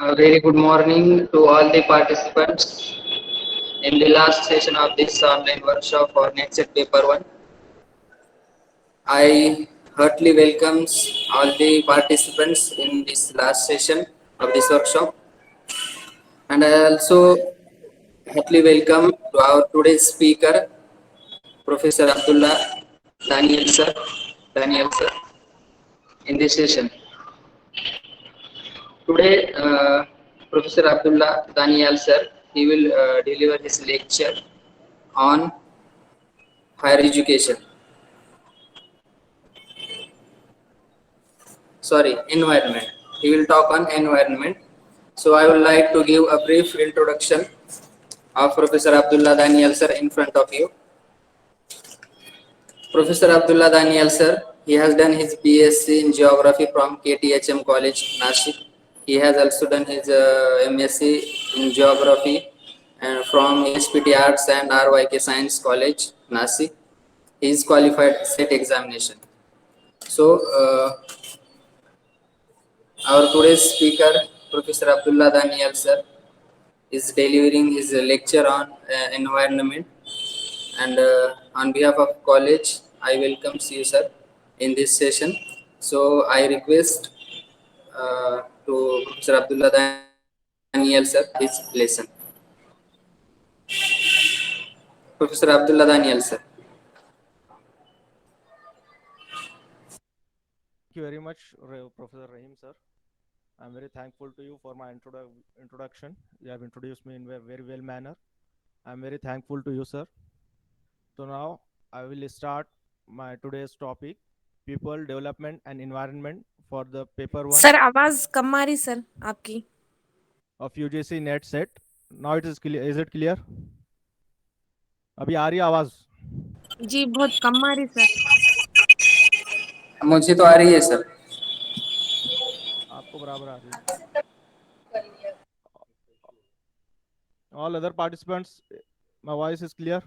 A very good morning to all the participants in the last session of this online workshop for NetSet Paper 1. I heartily welcomes all the participants in this last session of this workshop, and I also heartily welcome to our today's speaker, Professor Abdullah Daniel sir, in this session. Today, Professor Abdullah Daniel sir, he will deliver his lecture on higher education. Sorry, environment. He will talk on environment. So I would like to give a brief introduction of Professor Abdullah Daniel sir in front of you. Professor Abdullah Daniel sir, he has done his BSc in Geography from KTHM College, Nashik. He has also done his MSc in Geography from SPT Arts and RYK Science College, Nashik. He is qualified SET examination. So our today's speaker, Professor Abdullah Daniel sir, is delivering his lecture on environment, and on behalf of college, I welcome you sir in this session. So I request to Professor Abdullah Daniel sir his lesson. Professor Abdullah Daniel sir. Thank you very much, Professor Rahim sir. I'm very thankful to you for my introduction. You have introduced me in a very well manner. I'm very thankful to you, sir. So now I will start my today's topic, people, development and environment for the paper 1 sir आवाज कम आ रही sir आपकी of UGC net set. Now it is clear. Is it clear? अभी आ रही है आवाज? जी बहुत कम आ रही sir मुझे तो आ रही है सर. आपको बराबर आ रही है. All other participants, my voice is clear.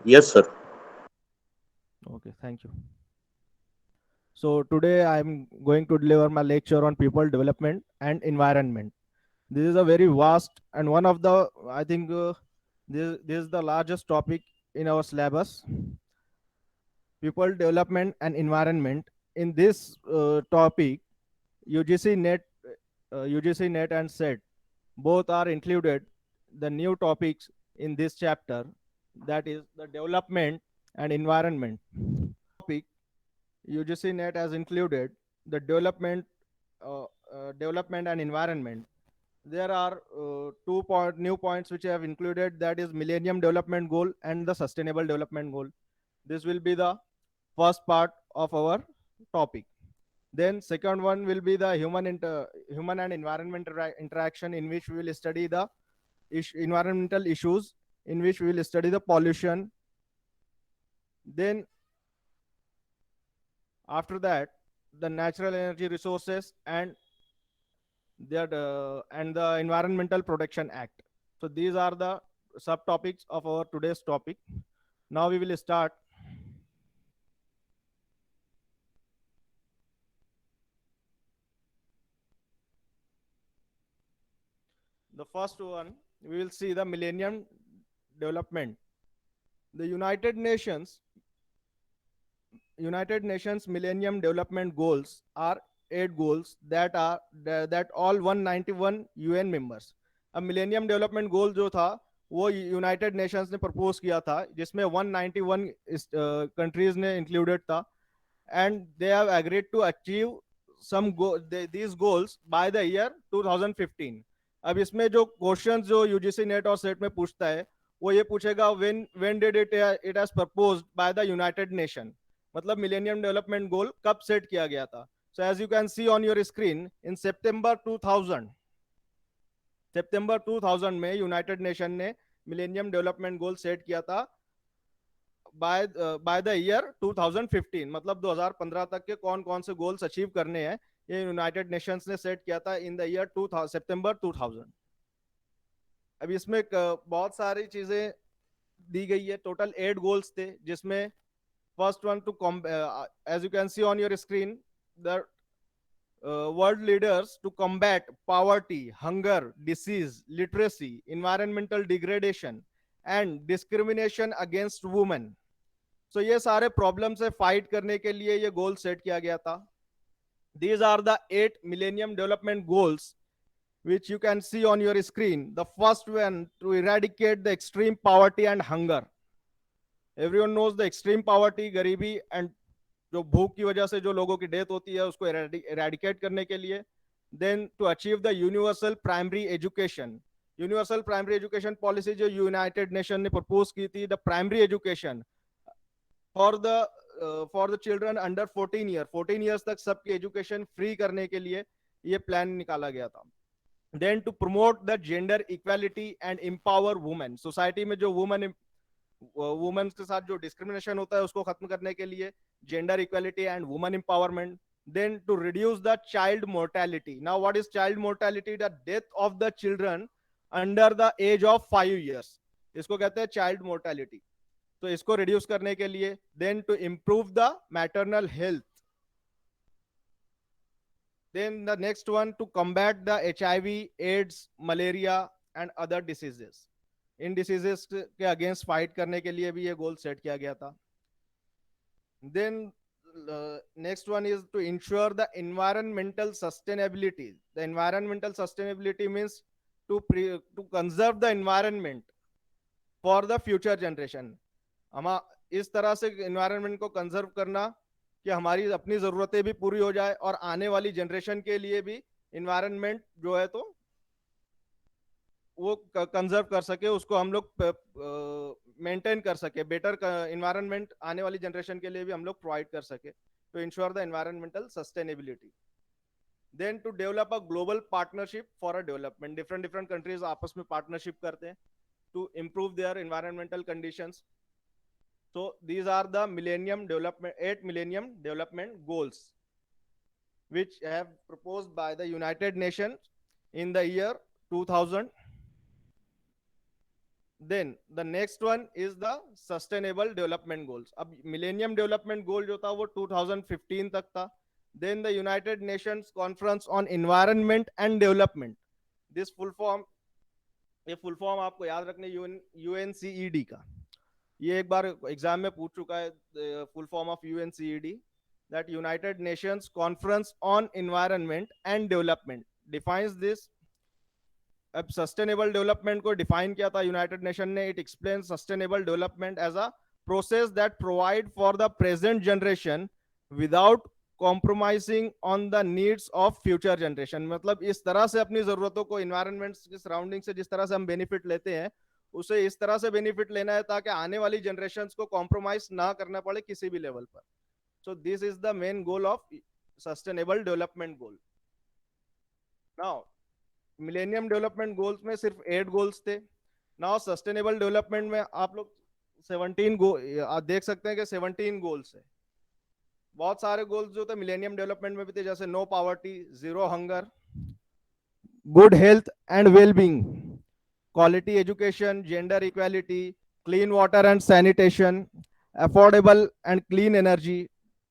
Yes, sir. Okay, thank you. So today I'm going to deliver my lecture on people development and environment. This is a very vast and one of the, I think this is the largest topic in our syllabus. People development and environment. In this topic, UGC NET and SET both are included the new topics in this chapter, that is the development and environment. Topic UGC NET has included the development and environment. There are new points which I have included, that is Millennium Development Goal and the Sustainable Development Goal. This will be the first part of our topic. Then second one will be the human and environment interaction, in which we will study the environmental issues, in which we will study the pollution. Then after that, the natural energy resources and the Environmental Protection Act. So these are the subtopics of our today's topic. Now we will start. The first one, we will see the Millennium Development. The United Nations Millennium Development Goals are 8 goals that all 191 UN members. अब millennium development गोल जो था वो United Nations ने propose किया था, जिसमें 191 countries ने included था, and they have agreed to achieve some these goals by the year 2015. अब इसमें जो क्वेश्चंस जो यूजीसी नेट और सेट में पूछता है वो ये पूछेगा when did it has proposed by the United Nation, मतलब मिलेनियम डेवलपमेंट गोल कब सेट किया गया था. So as you can see on your screen, in सितंबर 2000 में यूनाइटेड नेशन ने मिलेनियम डेवलपमेंट गोल सेट किया था बाय द ईयर 2015, मतलब 2015 तक के कौन कौन से गोल्स अचीव करने हैं ये यूनाइटेड नेशंस ने सेट किया था इन द ईयर सितंबर 2000. अब इसमें बहुत सारी चीजें दी गई है. टोटल 8 गोल्स थे, जिसमें first one two as you can see on your screen, the world leaders to combat poverty, hunger, disease, literacy, environmental degradation, and discrimination against women. So ये सारे प्रॉब्लम से फाइट करने के लिए ये गोल सेट किया गया था. These are the 8 Millennium Development Goals, which you can see on your screen. The first one, to eradicate the extreme poverty and hunger. Everyone knows the extreme poverty, गरीबी and जो भूख की वजह से जो लोगों की डेथ होती है उसको eradicate करने के लिए. Then to achieve the universal primary education. Universal primary education policy जो यूनाइटेड नेशन ने प्रपोज की थी, the primary education for the children under 14 years तक सबकी एजुकेशन फ्री करने के लिए ये प्लान निकाला गया था. Then to promote the gender equality and empower women. Society में जो वुमेन के साथ जो डिस्क्रिमिनेशन होता है उसको खत्म करने के लिए gender equality and women empowerment. Then to reduce the child mortality. Now what is child mortality? The death of the children under the age of 5 years. इसको कहते हैं child mortality. तो इसको रिड्यूस करने के लिए. Then to improve the maternal health. Then the next one, to combat the HIV, AIDS, malaria and other diseases. In diseases के against fight करने के लिए भी ये गोल सेट किया गया था. Then next one is to ensure the environmental sustainability. The environmental sustainability means to conserve the environment for the future generation. हम इस तरह से environment को कंजर्व करना कि हमारी अपनी जरूरतें भी पूरी हो जाए और आने वाली जनरेशन के लिए भी environment जो है तो वो कंजर्व कर सके, उसको हम लोग मेंटेन कर सके, बेटर एनवायरनमेंट आने वाली जनरेशन के लिए भी हम लोग प्रोवाइड कर सके, to ensure the environmental sustainability. Then to develop a global partnership for a development. Different countries आपस में पार्टनरशिप करते हैं to improve their environmental conditions. So these are the millennium development 8 millennium development goals which have proposed by the United Nations in the year 2000. Then the next one is the sustainable development goals. अब millennium development goal जो था वो 2015 तक था. Then the United Nations Conference on Environment and Development. This full form, ये full form आपको याद रखने UNCED का. ये एक बार एग्जाम में पूछ चुका है, full form of UNCED, that United Nations Conference on Environment and Development defines this. अब सस्टेनेबल डेवलपमेंट को डिफाइन किया था यूनाइटेड नेशन ने. It explain sustainable development as a process that provide for the present generation without compromising on the needs of future generation. मतलब इस तरह से अपनी जरूरतों को एनवायरनमेंट की सराउंडिंग से जिस तरह से हम बेनिफिट लेते हैं उसे इस तरह से बेनिफिट लेना है ताकि आने वाली जनरेशन को कॉम्प्रोमाइज ना करना पड़े किसी भी लेवल पर. So this is the main goal of sustainable development goal. Now millennium development goals में सिर्फ 8 गोल्स थे. नाउ सस्टेनेबल डेवलपमेंट में आप लोग 17 आप देख सकते हैं कि 17 गोल्स है. बहुत सारे गोल्स जो थे मिलेनियम डेवलपमेंट में भी थे, जैसे no poverty, zero hunger, good health and wellbeing, quality education, gender equality, clean water and sanitation, affordable and clean energy,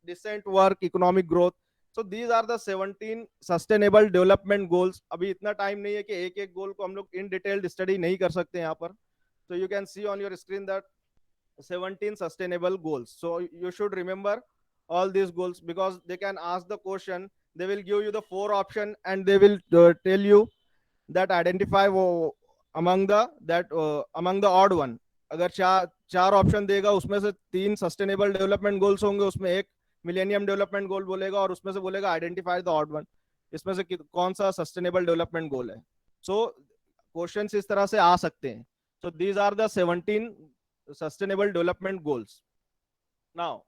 decent work, economic growth. So these are the 17 sustainable development goals. अभी इतना time नहीं है कि एक एक गोल को हम लोग इन डिटेल्ड स्टडी नहीं कर सकते यहाँ पर. So you can see on your screen that 17 sustainable goals. So you should remember all these goals because they can ask the question. They will give you the 4 option and they will tell you that identify among the odd one. अगर चार option देगा उसमें से 3 sustainable development goals होंगे, उसमें एक millennium development गोल बोलेगा और उसमें से बोलेगा आइडेंटिफाई द ऑड वन. इसमें से कौन सा सस्टेनेबल डेवलपमेंट गोल है. सो क्वेश्चंस इस तरह से आ सकते हैं. So these are the 17 sustainable development goals. Now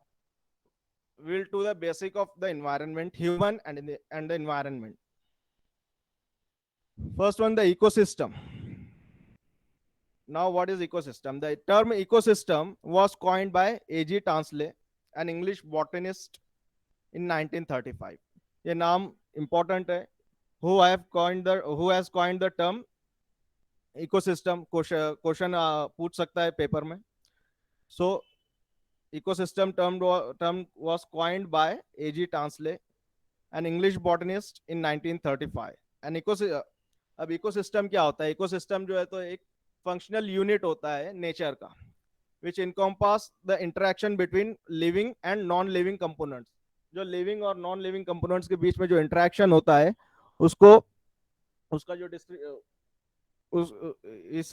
we will do the basic of the environment, human and the environment. First one, the ecosystem. Now what is ecosystem? The term ecosystem was coined by A.G. Tansley, an English botanist, in 1935. ये नाम important है. Who has coined the term ecosystem? Question पूछ सकता है paper में. So ecosystem term was coined by A.G. Tansley an English botanist in 1935. An अब ecosystem क्या होता है? इकोसिस्टम जो है तो एक फंक्शनल यूनिट होता है नेचर का, which encompass the interaction between living and non living components. जो लिविंग और नॉन लिविंग कंपोनेंट्स के बीच में जो इंटरेक्शन होता है उसको, उसका जो उस इस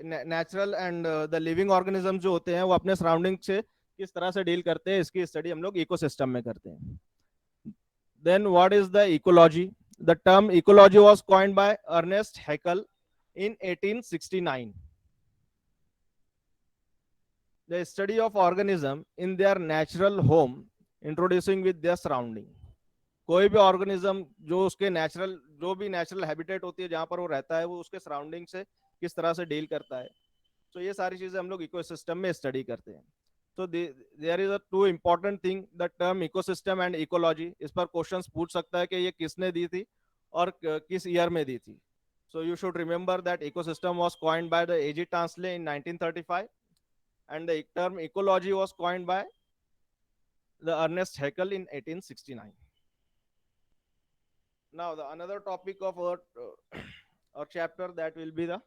natural and the living organism जो होते हैं वो अपने सराउंडिंग से किस तरह से डील करते हैं, इसकी स्टडी हम लोग इकोसिस्टम में करते हैं. Then what is the ecology? The term ecology was coined by Ernest Haeckel in 1869. The study of organism in their natural home, introducing with their surrounding. कोई भी ऑर्गेनिज्म जो उसके नेचुरल, जो भी नेचुरल हैबिटेट होती है जहां पर वो रहता है, वो उसके सराउंडिंग से किस तरह से डील करता है. तो ये सारी चीजें हम लोग इकोसिस्टम में स्टडी करते हैं. तो there is a two important thing, the term ecosystem and ecology. इस पर क्वेश्चंस पूछ सकता है कि ये किसने दी थी और किस ईयर में दी थी. So you should remember that ecosystem was coined by the A.G. Tansley in 1935, and the term ecology was coined by the Ernest Haeckel in 1869. Now the another topic of our chapter, that will be the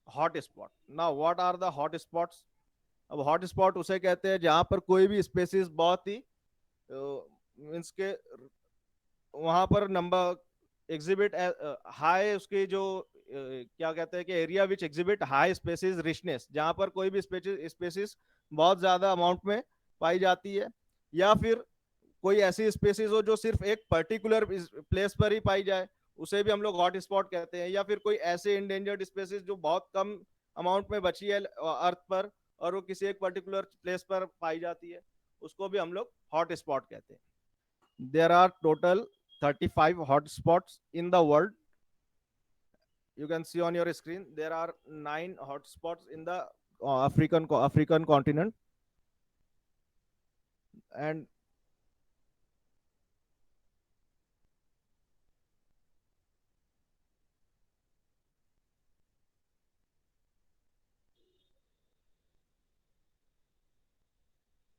hot spot. Now what are the hot spots? अब hot spot उसे कहते हैं जहां पर कोई भी species बहुत ही means के वहां पर नंबर एग्जिबिट हाई, उसकी जो क्या कहते हैं कि area which exhibit high species richness, जहां पर कोई भी स्पेसीज बहुत ज्यादा अमाउंट में पाई जाती है, या फिर कोई ऐसी स्पेसीज हो जो सिर्फ एक पर्टिकुलर प्लेस पर ही पाई जाए, उसे भी हम लोग हॉट स्पॉट कहते हैं. या फिर कोई ऐसे इंडेंजर्ड स्पेसीज जो बहुत कम अमाउंट में बची है अर्थ पर और वो किसी एक पर्टिकुलर प्लेस पर पाई जाती है, उसको भी हम लोग हॉट स्पॉट कहते हैं. There are total 35 hotspots in the world. You can see on your screen there are 9 hotspots in the African continent, and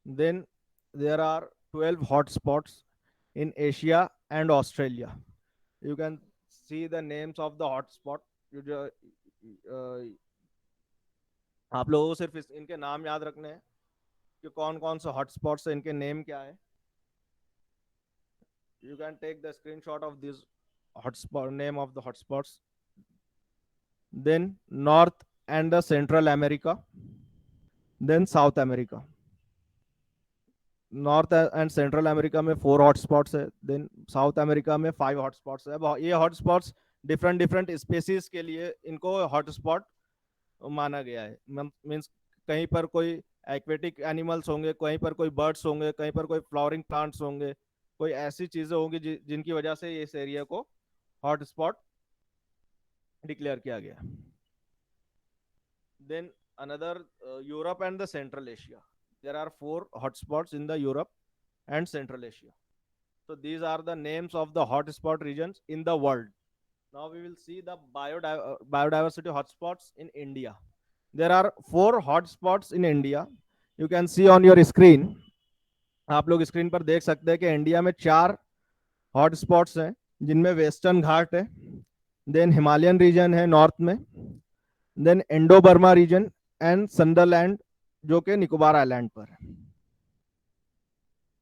then there are 12 hotspots in Asia and Australia. You can see the names of the hotspot. आप लोगों को सिर्फ इनके नाम याद रखने हैं कि कौन कौन से हॉटस्पॉट्स है, इनके नेम क्या है. You can take the screenshot of this hotspot, name of the hotspots. Then North and the Central America. Then South America. North and central America में 4 हॉटस्पॉट्स है. देन साउथ अमेरिका में 5 hotspots है. अब ये hotspots different species के लिए इनको hotspot माना गया है. मींस कहीं पर कोई एक्वेटिक एनिमल्स होंगे, कहीं पर कोई बर्ड्स होंगे, कहीं पर कोई फ्लावरिंग प्लांट्स होंगे, कोई ऐसी चीजें होंगी जिनकी वजह से इस एरिया को हॉटस्पॉट डिक्लेयर किया गया. Then another Europe and the central Asia. There are 4 hotspots in the Europe and Central Asia. So these are the names of the hotspot regions in the world. Now we will see the biodiversity hotspots in India. There are 4 hotspots in India. You can see on your screen. आप लोग screen पर देख सकते हैं कि India में 4 hotspots हैं, जिनमें वेस्टर्न घाट है, देन हिमालयन रीजन है नॉर्थ में, then Indo Burma region and Sundaland जो कि निकोबार आइलैंड पर है.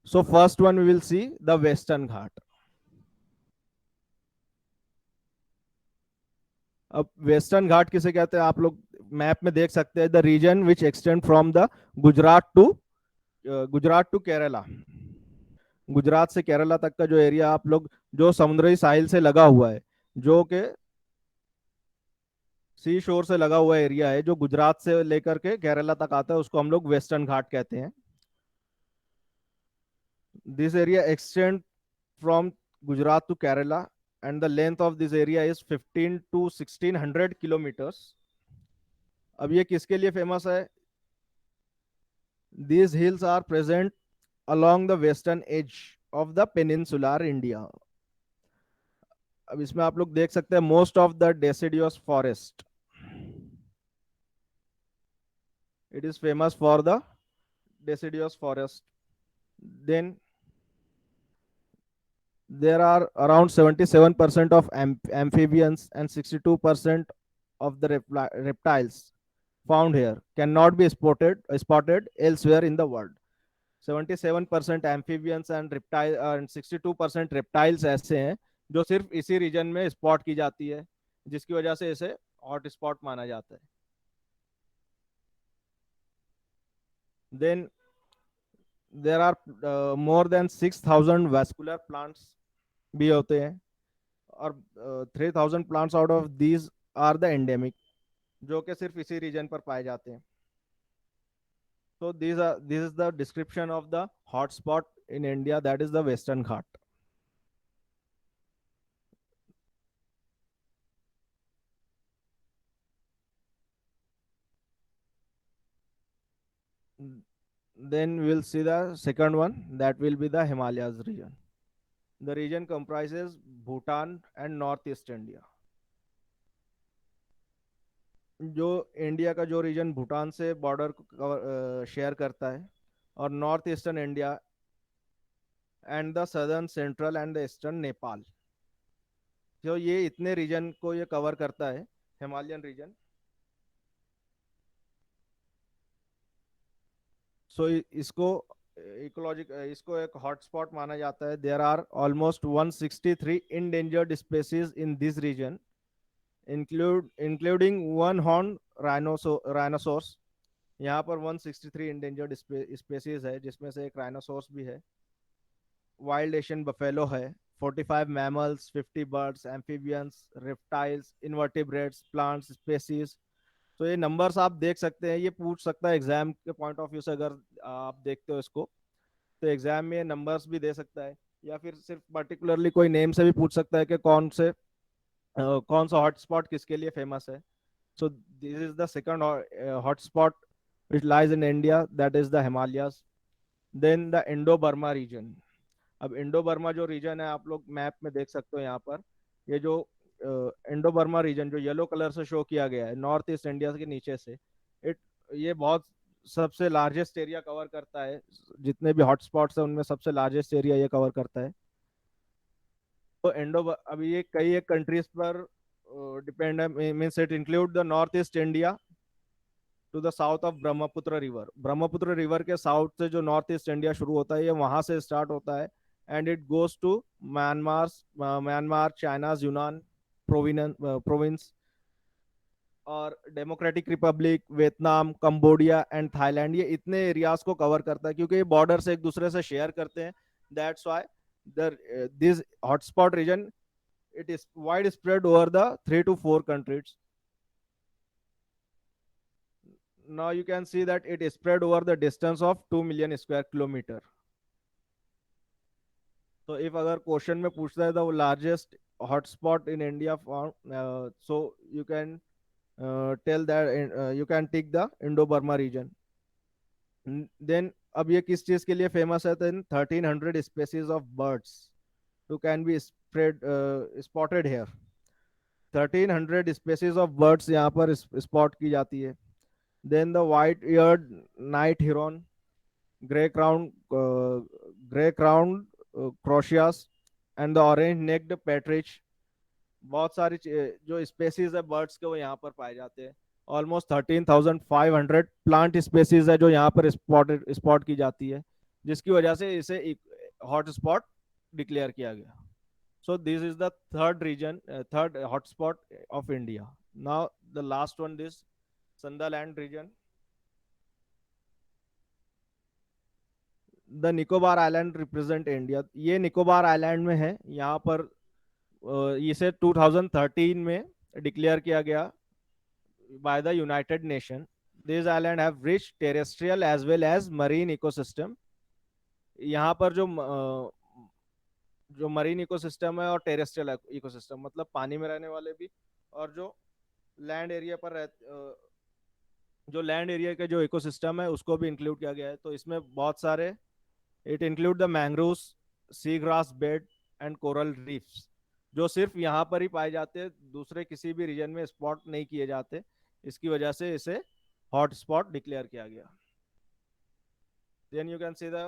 So first one we will see the western Ghat. अब वेस्टर्न घाट किसे कहते हैं आप लोग मैप में देख सकते हैं. The region which extend from the Gujarat to Kerala. Gujarat से केरला तक का जो एरिया आप लोग, जो समुद्री साहिल से लगा हुआ है, जो कि सी शोर से लगा हुआ एरिया है, जो गुजरात से लेकर के केरला तक आता है, उसको हम लोग वेस्टर्न घाट कहते हैं. This area extend from Gujarat to Kerala and the length of this area is 15 to 1600 kilometers. अब ये किसके लिए फेमस है? These hills are present along the western edge of the peninsular India. अब इसमें आप लोग देख सकते हैं most of the deciduous forest. It is famous for the deciduous forest. Then there are around 77% of amphibians and 62% of the reptiles found here cannot be spotted elsewhere in the world. 77% amphibians and reptile and 62% reptiles ऐसे हैं जो सिर्फ इसी reason में spot की जाती है, जिसकी वजह से इसे हॉट स्पॉट माना जाता है. Then there are more than 6,000 vascular plants भी होते हैं, और 3,000 plants out of these are the endemic, जो कि सिर्फ इसी रीजन पर पाए जाते हैं. So this is the description of the hotspot in India, that is the Western Ghat. Then we'll see the second one, that will be the Himalayas region. The region comprises Bhutan and Northeast India. जो India का जो reason Bhutan से border share करता है, और north eastern India and the southern central and the eastern Nepal, जो ये इतने रीजन को ये कवर करता है, हिमालयन रीजन. सो इसको इसको एक हॉटस्पॉट माना जाता है. There are almost 163 endangered species in this region, including one horned rhinoceros. यहाँ पर 163 endangered species है, जिसमें से एक rhinoceros भी है. वाइल्ड एशियन बफेलो है. 45 mammals, 50 birds, amphibians, reptiles, invertebrates, plants, species. तो ये नंबर्स आप देख सकते हैं. ये पूछ सकता है एग्जाम के पॉइंट ऑफ व्यू से, अगर आप देखते हो इसको तो एग्जाम में नंबर्स भी दे सकता है, या फिर सिर्फ पर्टिकुलरली कोई नेम से भी पूछ सकता है कि कौन सा हॉटस्पॉट किसके लिए फेमस है. So this is the second hotspot which lies in India, that is the Himalayas. Then the Indo-Burma region. अब इंडो बर्मा जो रीजन है, आप लोग मैप में देख सकते हो यहाँ पर, ये जो इंडो बर्मा रीजन जो येलो कलर से शो किया गया है नॉर्थ ईस्ट इंडिया के नीचे से, ये बहुत सबसे लार्जेस्ट एरिया कवर करता है. जितने भी हॉटस्पॉट्स है उनमें सबसे लार्जेस्ट एरिया ये कवर करता है. तो अभी ये कई एक कंट्रीज पर डिपेंड है. Means it include the north east India to the south of Brahmaputra river. Brahmaputra river के साउथ से जो नॉर्थ ईस्ट इंडिया शुरू होता है, ये वहां से स्टार्ट होता है, and it goes to Myanmar, China, Yunnan province, और democratic republic, Vietnam, Cambodia and Thailand. ये इतने एरियाज को कवर करता है, क्योंकि ये बॉर्डर से एक दूसरे से शेयर करते हैं. That's why this hotspot region, it is wide spread over the 3 to 4 countries. Now you can see that it is spread over the distance of 2 million square kilometer. So if अगर question में पूछता है the largest hotspot in India found, so you can tell that you can take the Indo-Burma region. Then अब ये किस चीज के लिए फेमस है? then 1300 species of birds who can be spotted here. 1300 species of birds यहाँ पर spot की जाती है. Then the white-eared night heron, grey-crowned croziers, and the orange-necked partridge. बहुत सारी जो स्पेसीज है बर्ड्स के, वो यहाँ पर पाए जाते हैं. ऑलमोस्ट 13,500 प्लांट स्पेसीज है जो यहाँ पर स्पॉट की जाती है, जिसकी वजह से इसे हॉट स्पॉट डिक्लेयर किया गया. So this is the third region, third hotspot of India. Now the last one is Sundaland region. The Nicobar Island represent India. ये निकोबार आइलैंड में है. यहाँ पर इसे 2013 में डिक्लेयर किया गया by the United Nations. These islands have rich terrestrial as well as marine ecosystem. यहाँ पर जो मरीन इकोसिस्टम है और टेरेस्ट्रियल इकोसिस्टम, मतलब पानी में रहने वाले भी, और जो लैंड एरिया पर जो लैंड एरिया के जो इकोसिस्टम है उसको भी इंक्लूड किया गया है. तो इसमें बहुत सारे, it include the mangroves, sea grass bed and coral reefs, जो सिर्फ यहाँ पर ही पाए जाते हैं, दूसरे किसी भी रीजन में स्पॉट नहीं किए जाते. इसकी वजह से इसे हॉट स्पॉट डिक्लेयर किया गया. Then you can see the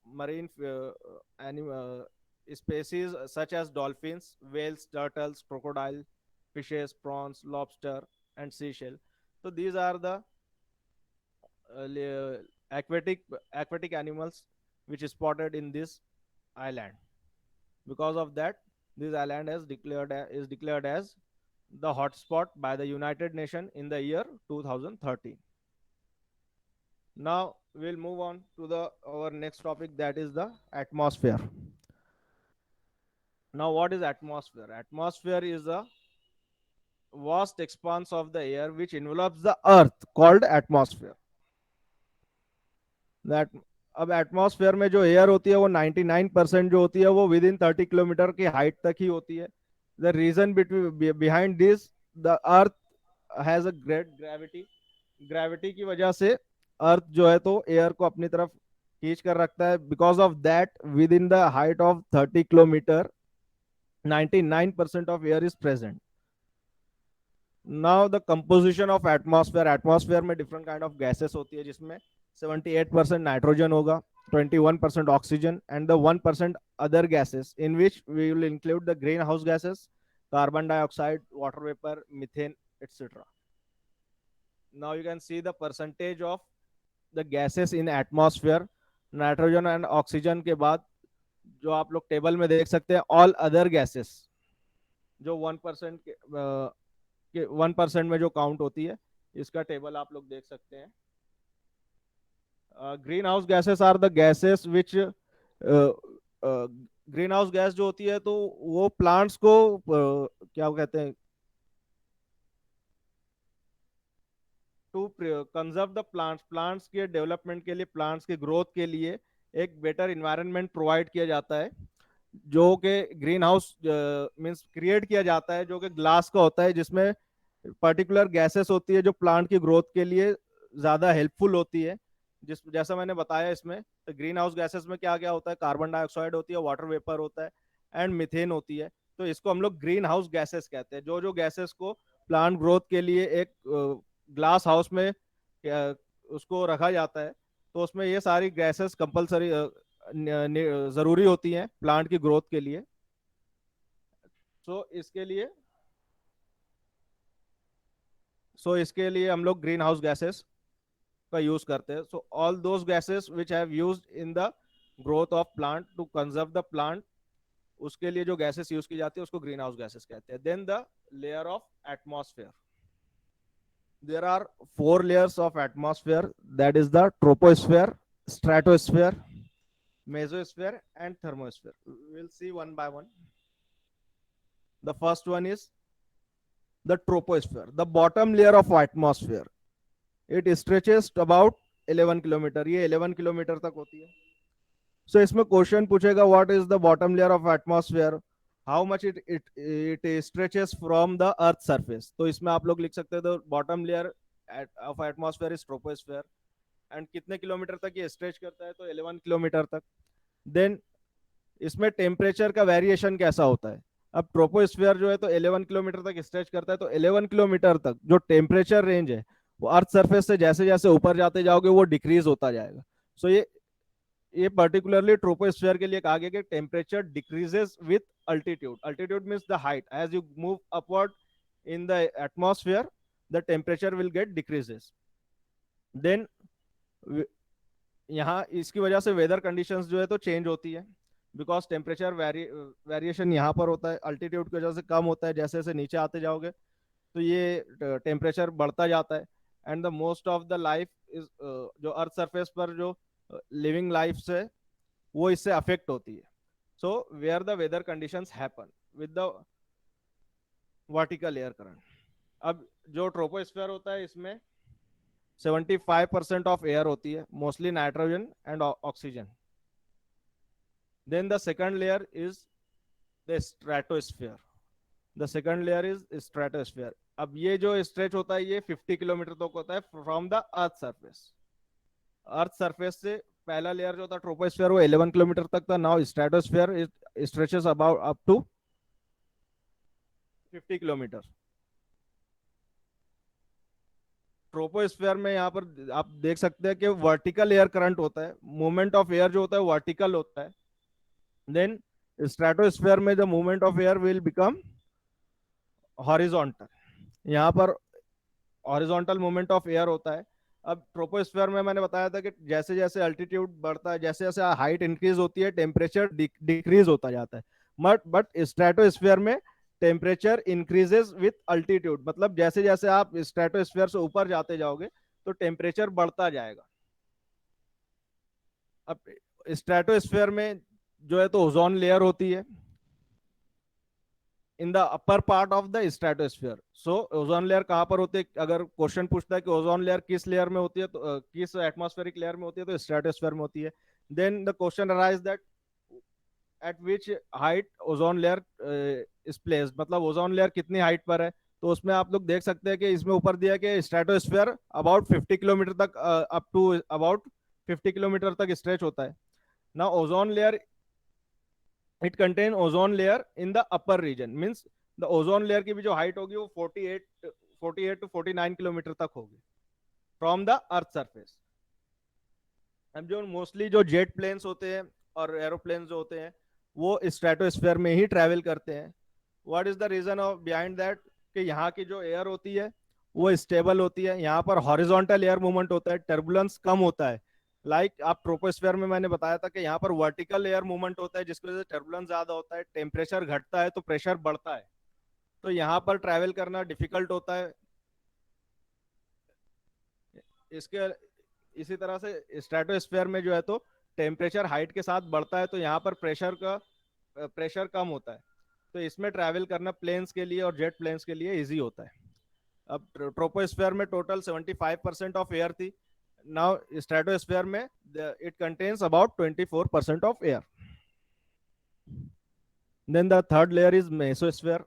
marine species such as dolphins, whales, turtles, crocodile, fishes, prawns, lobster, and seashell. So these are the aquatic animals which is spotted in this island. Because of that, this island is declared as the hotspot by the United Nations in the year 2013. Now we'll move on to the our next topic, that is the atmosphere. Now what is atmosphere? Atmosphere is a vast expanse of the air which envelops the earth called atmosphere. That अब atmosphere में जो air होती है वो 99% जो होती है वो विद इन 30 किलोमीटर की हाइट तक ही होती है. The region behind this, the earth has a great gravity की वजह से अर्थ जो है तो एयर को अपनी तरफ खींच कर रखता है. Because of that within the height of 30 kilometre 99% of air is present. Now the composition of atmosphere. Atmosphere में डिफरेंट काइंड ऑफ गैसेस होती है जिसमें 78% नाइट्रोजन होगा, 21% oxygen and the 1% other gases in which we will include the green house gases, carbon dioxide, water vapour, methane, etc. Now you can see the percentage of the gases in atmosphere. Nitrogen and oxygen के बाद जो आप लोग table में देख सकते हैं all other gases जो 1% में जो काउंट होती है, इसका टेबल आप लोग देख सकते हैं. Green house gases are the gases which green house gas जो होती है तो वो प्लांट्स को क्या कहते हैं, टू कंजर्व द प्लांट्स के डेवलपमेंट के लिए, प्लांट्स के ग्रोथ के लिए एक बेटर इन्वायरमेंट प्रोवाइड किया जाता है जो कि ग्रीन हाउस मींस क्रिएट किया जाता है जो कि ग्लास का होता है जिसमें पर्टिकुलर गैसेस होती है जो प्लांट की ग्रोथ के लिए ज्यादा हेल्पफुल होती है. जैसा मैंने बताया इसमें तो ग्रीन हाउस गैसेस में क्या क्या होता है, कार्बन डाइऑक्साइड होती है, वाटर वेपर होता है एंड मीथेन होती है. तो इसको हम लोग ग्रीन हाउस गैसेस कहते हैं. जो गैसेस को प्लांट ग्रोथ के लिए एक ग्लास हाउस में उसको रखा जाता है तो उसमें ये सारी गैसेस कंपलसरी जरूरी होती हैं प्लांट की ग्रोथ के लिए. इसके लिए हम लोग ग्रीन हाउस गैसेस का यूज करते हैं. So all those gases which have used in the growth of plant to conserve the plant, उसके लिए जो गैसेस यूज की जाती है उसको ग्रीन हाउस गैसेस कहते हैं. Then the layer of atmosphere. There are 4 layers of atmosphere, that is the troposphere, stratosphere, mesosphere and thermosphere. We'll see one by one. The first one is the troposphere, the bottom layer of atmosphere. It stretches to about 11 kilometer. ये 11 kilometre तक होती है. So इसमें question पूछेगा what is the bottom layer of atmosphere, how much it stretches from the earth surface. तो इसमें आप लोग लिख सकते हैं the bottom layer of atmosphere is troposphere and कितने किलोमीटर तक ये स्ट्रेच करता है, तो 11 किलोमीटर तक. देन इसमें टेम्परेचर का वेरिएशन कैसा होता है. अब ट्रोपोस्फेयर जो है तो 11 किलोमीटर तक स्ट्रेच करता है, तो 11 किलोमीटर तक जो टेम्परेचर रेंज है वो अर्थ सरफेस से जैसे जैसे ऊपर जाते जाओगे वो डिक्रीज होता जाएगा. सो ये पर्टिकुलरली ट्रोपोस्फेयर के लिए कहा गया कि temperature decreases with altitude. Altitude means the height. As you move upward in the atmosphere the temperature will get decreases. Then यहाँ इसकी वजह से वेदर कंडीशंस जो है तो चेंज होती है बिकॉज टेम्परेचर वेरिएशन यहाँ पर होता है, अल्टीट्यूड की वजह से कम होता है. जैसे जैसे नीचे आते जाओगे तो ये टेम्परेचर बढ़ता जाता है. And the most of the life is जो अर्थ सरफेस पर जो लिविंग लाइफ है वो इससे अफेक्ट होती है. So where the weather conditions happen with the vertical air current. अब जो ट्रोपोस्फेयर होता है इसमें 75% ऑफ एयर होती है, mostly nitrogen and oxygen. Then the second layer is the stratosphere. The second layer is stratosphere. अब ये जो स्ट्रेच होता है ये 50 किलोमीटर तक होता है from the earth surface. Earth surface से पहला लेयर जो था ट्रोपोस्फेयर वो 11 किलोमीटर तक था. Now stratosphere stretches about up to 50 kilometre. Troposphere में यहाँ पर आप देख सकते हैं कि वर्टिकल एयर करंट होता है. मूवमेंट ऑफ एयर जो होता है वर्टिकल होता है. देन स्ट्रेटोस्फेयर में the movement of air will become horizontal, यहाँ पर हॉरिजॉन्टल मूवमेंट ऑफ एयर होता है। अब ट्रोपोस्फेयर में मैंने बताया था कि जैसे जैसे अल्टीट्यूड बढ़ता है, जैसे जैसे हाइट इंक्रीज होती है, टेम्परेचर डिक्रीज होता जाता है। बट स्ट्रेटोस्फेयर में टेम्परेचर इंक्रीजेस विथ अल्टीट्यूड, मतलब जैसे जैसे आप स्ट्रेटोस्फेयर से ऊपर जाते जाओगे तो टेम्परेचर बढ़ता जाएगा। अब स्ट्रेटोस्फेयर में जो है तो ओजोन लेयर होती है इन the upper part of the stratosphere. So ozone layer कहां पर होती है, अगर क्वेश्चन पूछता है कि ओजोन लेयर किस लेयर में होती है, तो किस एटमॉस्फेरिक लेयर में होती है, तो स्ट्रेटोस्फेयर में होती है। Then the question arise that at which height ozone layer is placed, मतलब ओजोन लेयर कितनी हाइट पर है। तो उसमें आप लोग देख सकते हैं कि इसमें ऊपर दिया है कि स्ट्रेटोस्फेयर अबाउट 50 किलोमीटर तक, अप टू अबाउट 50 किलोमीटर तक स्ट्रेच होता है ना। Ozone layer it contain ozone layer in the upper region, means the ozone layer की भी जो हाइट होगी वो 48 टू 49 किलोमीटर तक होगी फ्रॉम द अर्थ सरफेस। अब जो मोस्टली जो जेट प्लेन्स होते हैं और एरोप्लेन जो होते हैं वो स्ट्रेटोस्फेयर में ही ट्रैवल करते हैं। What is the region of behind that, कि यहाँ की जो एयर होती है वो स्टेबल होती है, यहाँ पर हॉरिजॉन्टल एयर मूवमेंट होता है, टर्बुलेंस कम होता है। आप ट्रोपोस्फेयर में मैंने बताया था कि यहाँ पर वर्टिकल एयर मूवमेंट होता है जिसकी वजह से टर्बुलेंस ज्यादा होता है, टेम्परेचर घटता है तो प्रेशर बढ़ता है, तो यहाँ पर ट्रैवल करना डिफिकल्ट होता है। इसके इसी तरह से स्ट्रेटोस्फेयर में जो है तो टेम्परेचर हाइट के साथ बढ़ता है, तो यहाँ पर प्रेशर कम होता है, तो इसमें ट्रैवल करना प्लेन्स के लिए और जेट प्लेन्स के लिए इजी होता है। अब ट्रोपोस्फेयर में टोटल 75% ऑफ एयर थी, नाउ स्ट्रेटोस्फेयर में it contains about 24% of air. Then the third layer is mesosphere.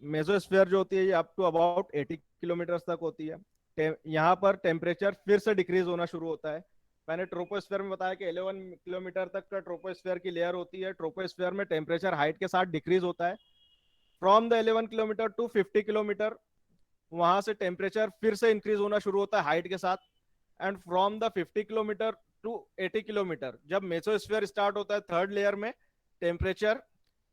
Mesosphere जो होती है ये अप टू अबाउट 80 किलोमीटर तक होती है। यहाँ पर टेम्परेचर फिर से डिक्रीज होना शुरू होता है। मैंने ट्रोपोस्फेयर में बताया कि 11 किलोमीटर तक का ट्रोपोस्फेयर की लेयर होती है। ट्रोपोस्फेयर में टेम्परेचर हाइट के साथ डिक्रीज होता है from the 11 kilometre to 50 kilometre, वहां से टेम्परेचर फिर से इंक्रीज होना शुरू होता है हाइट के साथ। And from the 50 kilometre to 80 kilometre, जब मेसोस्फेयर स्टार्ट होता है थर्ड लेयर में, टेम्परेचर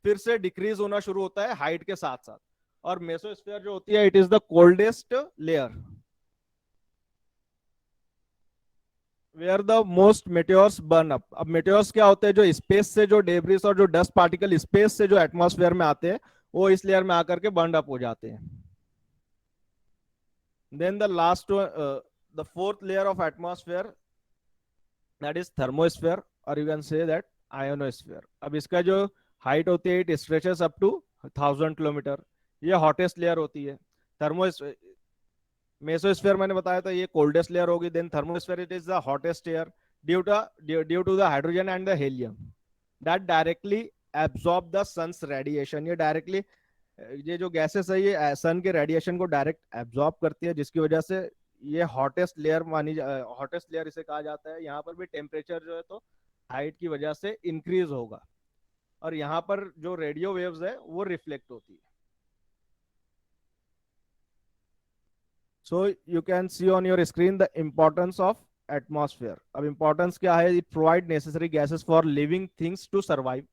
फिर से डिक्रीज होना शुरू होता है हाइट के साथ साथ। और मेसोस्फेयर जो होती है it is the coldest layer where the most meteors burn up. अब मेटेओर्स क्या होते हैं, जो स्पेस से जो डेब्रिस और जो डस्ट पार्टिकल स्पेस से जो एटमॉस्फेयर में आते हैं वो इस लेयर में आकर के बर्न अप हो जाते हैं। Then the last the fourth layer of atmosphere that is thermosphere, और you can say that ionosphere. अब इसका जो हाइट होती है it stretches up to 1000 kilometre, ये हॉटेस्ट लेयर होती है। थर्मोस्फेयर मेसोस्फेयर मैंने बताया था ये कोल्डेस्ट लेयर होगी। Then thermosphere it is the hottest air due to the hydrogen and the helium that directly absorb the sun's radiation. ये directly ये जो गैसेस है ये सन के रेडिएशन को डायरेक्ट एब्सॉर्ब करती है, जिसकी वजह से ये हॉटेस्ट लेयर इसे कहा जाता है। यहाँ पर भी टेम्परेचर जो है तो हाइट की वजह से इंक्रीज होगा, और यहाँ पर जो रेडियो वेव्स है वो रिफ्लेक्ट होती है। So you can see on your screen the importance of atmosphere. अब importance क्या है? It provide necessary gases for living things to survive,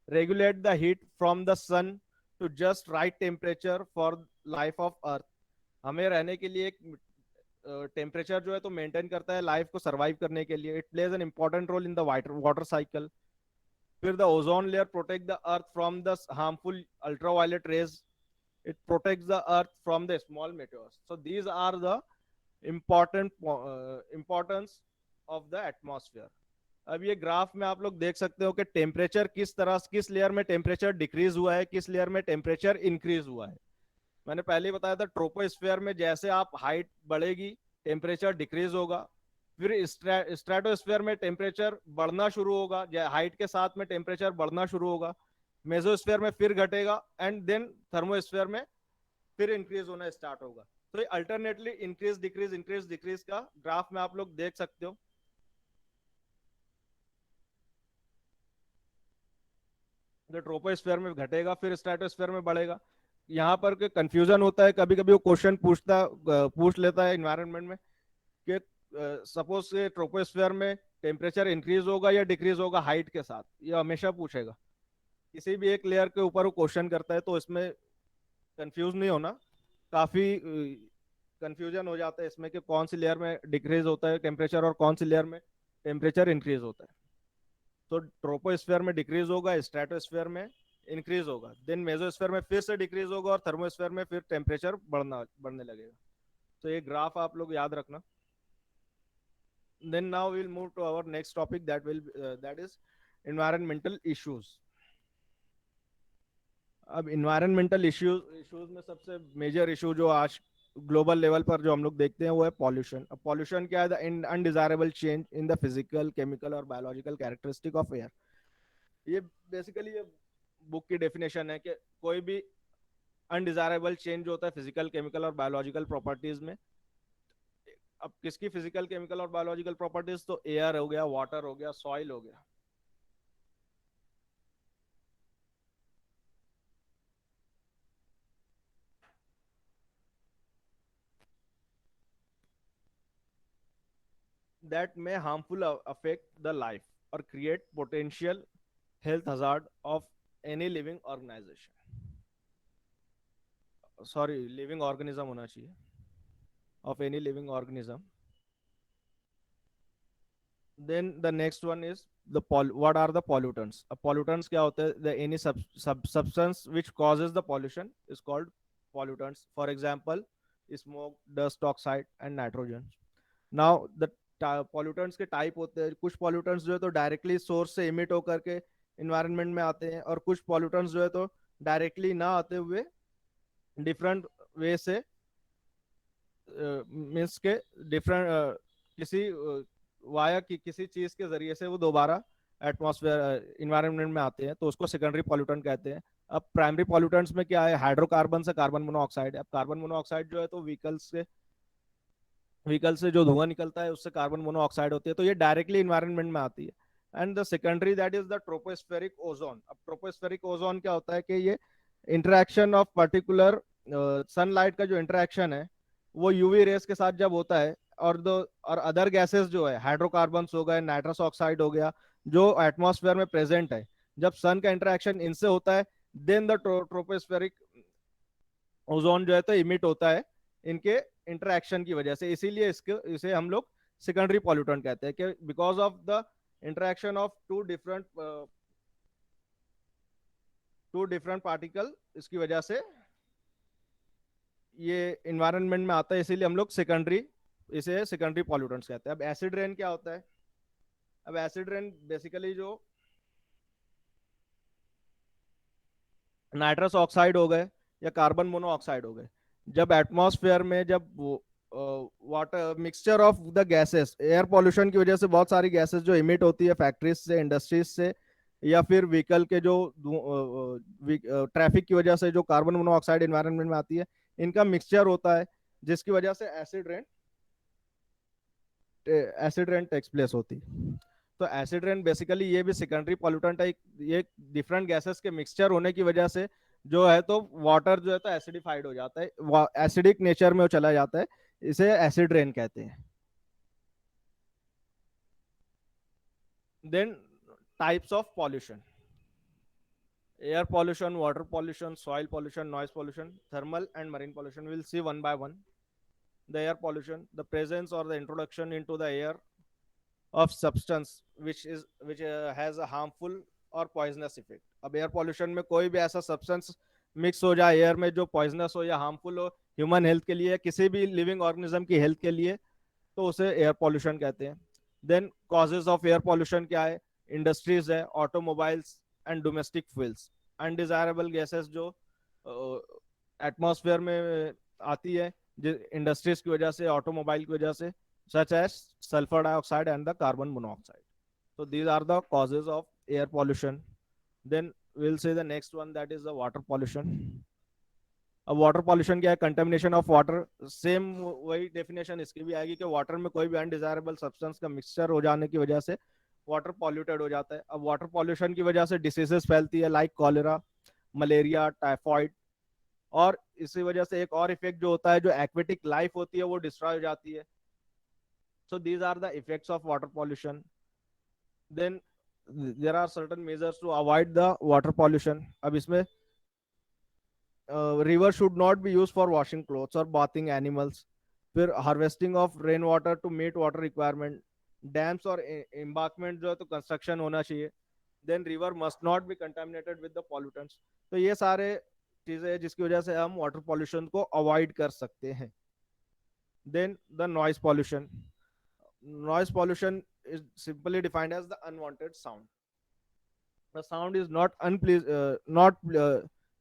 regulate the heat from the sun to just right temperature for life of earth. हमें रहने के लिए एक temperature जो है तो मेंटेन करता है लाइफ को सर्वाइव करने के लिए। It plays an important role in the water cycle. फिर the ozone layer protect the earth from the harmful ultraviolet rays. It protects the earth from the small meteors. So these are the importance of the atmosphere. अब ये graph में आप लोग देख सकते हो कि टेम्परेचर किस लेयर में टेम्परेचर डिक्रीज हुआ है, किस लेयर में टेम्परेचर इंक्रीज हुआ है। मैंने पहले ही बताया था ट्रोपोस्फेयर में जैसे आप हाइट बढ़ेगी टेम्परेचर डिक्रीज होगा, फिर स्ट्रेटोस्फेयर में टेम्परेचर बढ़ना शुरू होगा, हाइट के साथ में टेम्परेचर बढ़ना शुरू होगा, मेसोस्फेयर में फिर घटेगा, एंड देन थर्मोस्फेयर में फिर इंक्रीज होना स्टार्ट होगा। तो ये अल्टरनेटली इंक्रीज डिक्रीज का ग्राफ में आप लोग देख सकते हो। तो ट्रोपोस्फेयर में घटेगा फिर स्ट्रेटोस्फेयर में बढ़ेगा। यहाँ पर कंफ्यूजन होता है, कभी कभी वो क्वेश्चन पूछ लेता है एनवायरनमेंट में कि सपोज ट्रोपोस्फेयर में टेम्परेचर इंक्रीज होगा या डिक्रीज होगा हाइट के साथ, ये हमेशा पूछेगा। किसी भी एक लेयर के ऊपर वो क्वेश्चन करता है, तो इसमें कंफ्यूज नहीं होना। काफी कंफ्यूजन हो जाता है इसमें कि कौन सी लेयर में डिक्रीज होता है टेम्परेचर और कौन सी लेयर में टेम्परेचर इंक्रीज होता है। तो ट्रोपोस्फेयर में डिक्रीज होगा, स्ट्रेटोस्फेयर में इंक्रीज होगा, देन मेसोस्फेयर में फिर से डिक्रीज होगा और थर्मोस्फेयर में फिर टेम्परेचर बढ़ने लगेगा। तो ये ग्राफ आप लोग याद रखना। then now we'll move to our next topic, that is environmental issues. अब environmental issues में सबसे मेजर इशू जो आज ग्लोबल लेवल पर जो हम लोग देखते हैं वो है पॉल्यूशन। अब पॉल्यूशन क्या है? The undesirable change in the physical, chemical और बायोलॉजिकल कैरेक्टरिस्टिक ऑफ एयर। ये बेसिकली ये बुक की डेफिनेशन है कि कोई भी अनडिजायरेबल चेंज होता है फिजिकल, केमिकल और बायोलॉजिकल प्रॉपर्टीज में। अब किसकी फिजिकल, केमिकल और बायोलॉजिकल प्रॉपर्टीज? तो एयर हो गया, वाटर हो गया, सॉइल हो गया। that may harmful affect the life or create potential health hazard of any living organization, sorry living organism होना चाहिए, of any living organism. Then the next one is what are the pollutants? Pollutants क्या होते हैं? The any substance which causes the pollution is called pollutants. For example, smoke, dust oxide and nitrogen. Now the pollutants के type होते हैं। कुछ pollutants जो है तो डायरेक्टली सोर्स से इमिट होकर के इन्वायरमेंट में आते हैं, और कुछ pollutants जो है तो डायरेक्टली ना आते हुए डिफरेंट वे से मीन्स के डिफरेंट किसी वाया की किसी चीज के जरिए से वो दोबारा एटमॉस्फेयर इन्वायरमेंट में आते हैं, तो उसको सेकेंडरी पॉल्यूटेंट कहते हैं। अब प्राइमरी पॉल्यूटेंट्स में क्या है? हाइड्रोकार्बन से कार्बन मोनोऑक्साइड। अब कार्बन मोनोऑक्साइड जो है तो व्हीकल से जो धुआं निकलता है उससे कार्बन मोनोऑक्साइड होती है, तो ये डायरेक्टली इन्वायरमेंट में आती है। And the secondary that is the tropospheric ozone. अब ट्रोपोस्फेरिक ओजोन क्या होता है कि ये इंटरेक्शन ऑफ पर्टिकुलर सनलाइट का जो इंटरेक्शन है वो यूवी रेस के साथ जब होता है, और अदर गैसेस जो है हाइड्रोकार्बन हो गए, नाइट्रस ऑक्साइड हो गया, जो एटमॉस्फेयर में प्रेजेंट है, जब सन का इंटरेक्शन इनसे होता है, देन द ट्रोपोस्फेरिक ओजोन जो है तो इमिट होता है इनके इंटरेक्शन की वजह से। इसीलिए इसे हम लोग सेकेंडरी पॉल्यूटेंट कहते हैं कि because of the interaction of two different particle, इसकी वजह से ये इन्वायरमेंट में आता है, इसीलिए हम लोग इसे सेकेंडरी पॉल्यूटेंट्स कहते हैं। अब एसिड रेन क्या होता है? अब एसिड रेन बेसिकली जो नाइट्रस ऑक्साइड हो गए या कार्बन मोनोऑक्साइड हो गए, जब एटमॉस्फेयर में जब water mixture of the gases, air pollution की वजह से बहुत सारी गैसेस जो इमिट होती है फैक्ट्रीज से, इंडस्ट्रीज से, या फिर व्हीकल के जो ट्रैफिक की वजह से जो कार्बन मोनोऑक्साइड एनवायरनमेंट में आती है, इनका मिक्सचर होता है, जिसकी वजह से एसिड रेन टेक्स प्लेस होती है। तो एसिड रेन बेसिकली ये भी सेकेंडरी पॉल्यूटेंट है। ये डिफरेंट गैसेस के मिक्सचर होने की वजह से जो है तो वाटर जो है तो एसिडिफाइड हो जाता है, एसिडिक नेचर में वो चला जाता है, इसे एसिड रेन कहते हैं। Then types of pollution: air pollution, water pollution, soil pollution, noise pollution, thermal and marine pollution. We'll see one by one. The air pollution, the presence or the introduction into the air of substance which has a harmful or poisonous effect. अब air pollution में कोई भी ऐसा substance mix हो जाए air में जो poisonous हो या हार्मफुल हो ह्यूमन हेल्थ के लिए, किसी भी लिविंग ऑर्गेनिज्म की हेल्थ के लिए, तो उसे एयर पॉल्यूशन कहते हैं। Then causes of air pollution क्या है? इंडस्ट्रीज है, automobiles and domestic fuels. Undesirable gases जो एटमॉस्फेयर में आती है इंडस्ट्रीज की वजह से, ऑटोमोबाइल की वजह से, such as sulfur dioxide and the carbon monoxide. So these are the causes of air pollution. Then we'll say the next one, that is the water pollution. अब वाटर पॉल्यूशन क्या है? Contamination of water. Same वही definition इसकी भी आएगी कि water में कोई भी अनडिजायरेबल सब्सटेंस का मिक्सचर हो जाने की वजह से वाटर पॉल्यूटेड हो जाता है। अब वाटर पॉल्यूशन की वजह से डिसीजेस फैलती है, लाइक कॉलेरा, मलेरिया, टाइफॉइड, और इसी वजह से एक और इफेक्ट जो होता है, जो एक्वेटिक लाइफ होती है वो डिस्ट्रॉय हो जाती है। So these are the effects of water pollution. then there are certain measures to avoid the water pollution. अब इसमें river should not be used for washing clothes or bathing animals. फिर harvesting of rain water to meet water requirement. Dams और embankment जो है तो construction होना चाहिए. Then river must not be contaminated with the pollutants. तो ये सारे चीजें हैं जिसकी वजह से हम वाटर पॉल्यूशन को अवॉइड कर सकते हैं. Then the noise pollution. Noise pollution is simply defined as the unwanted sound. The sound is not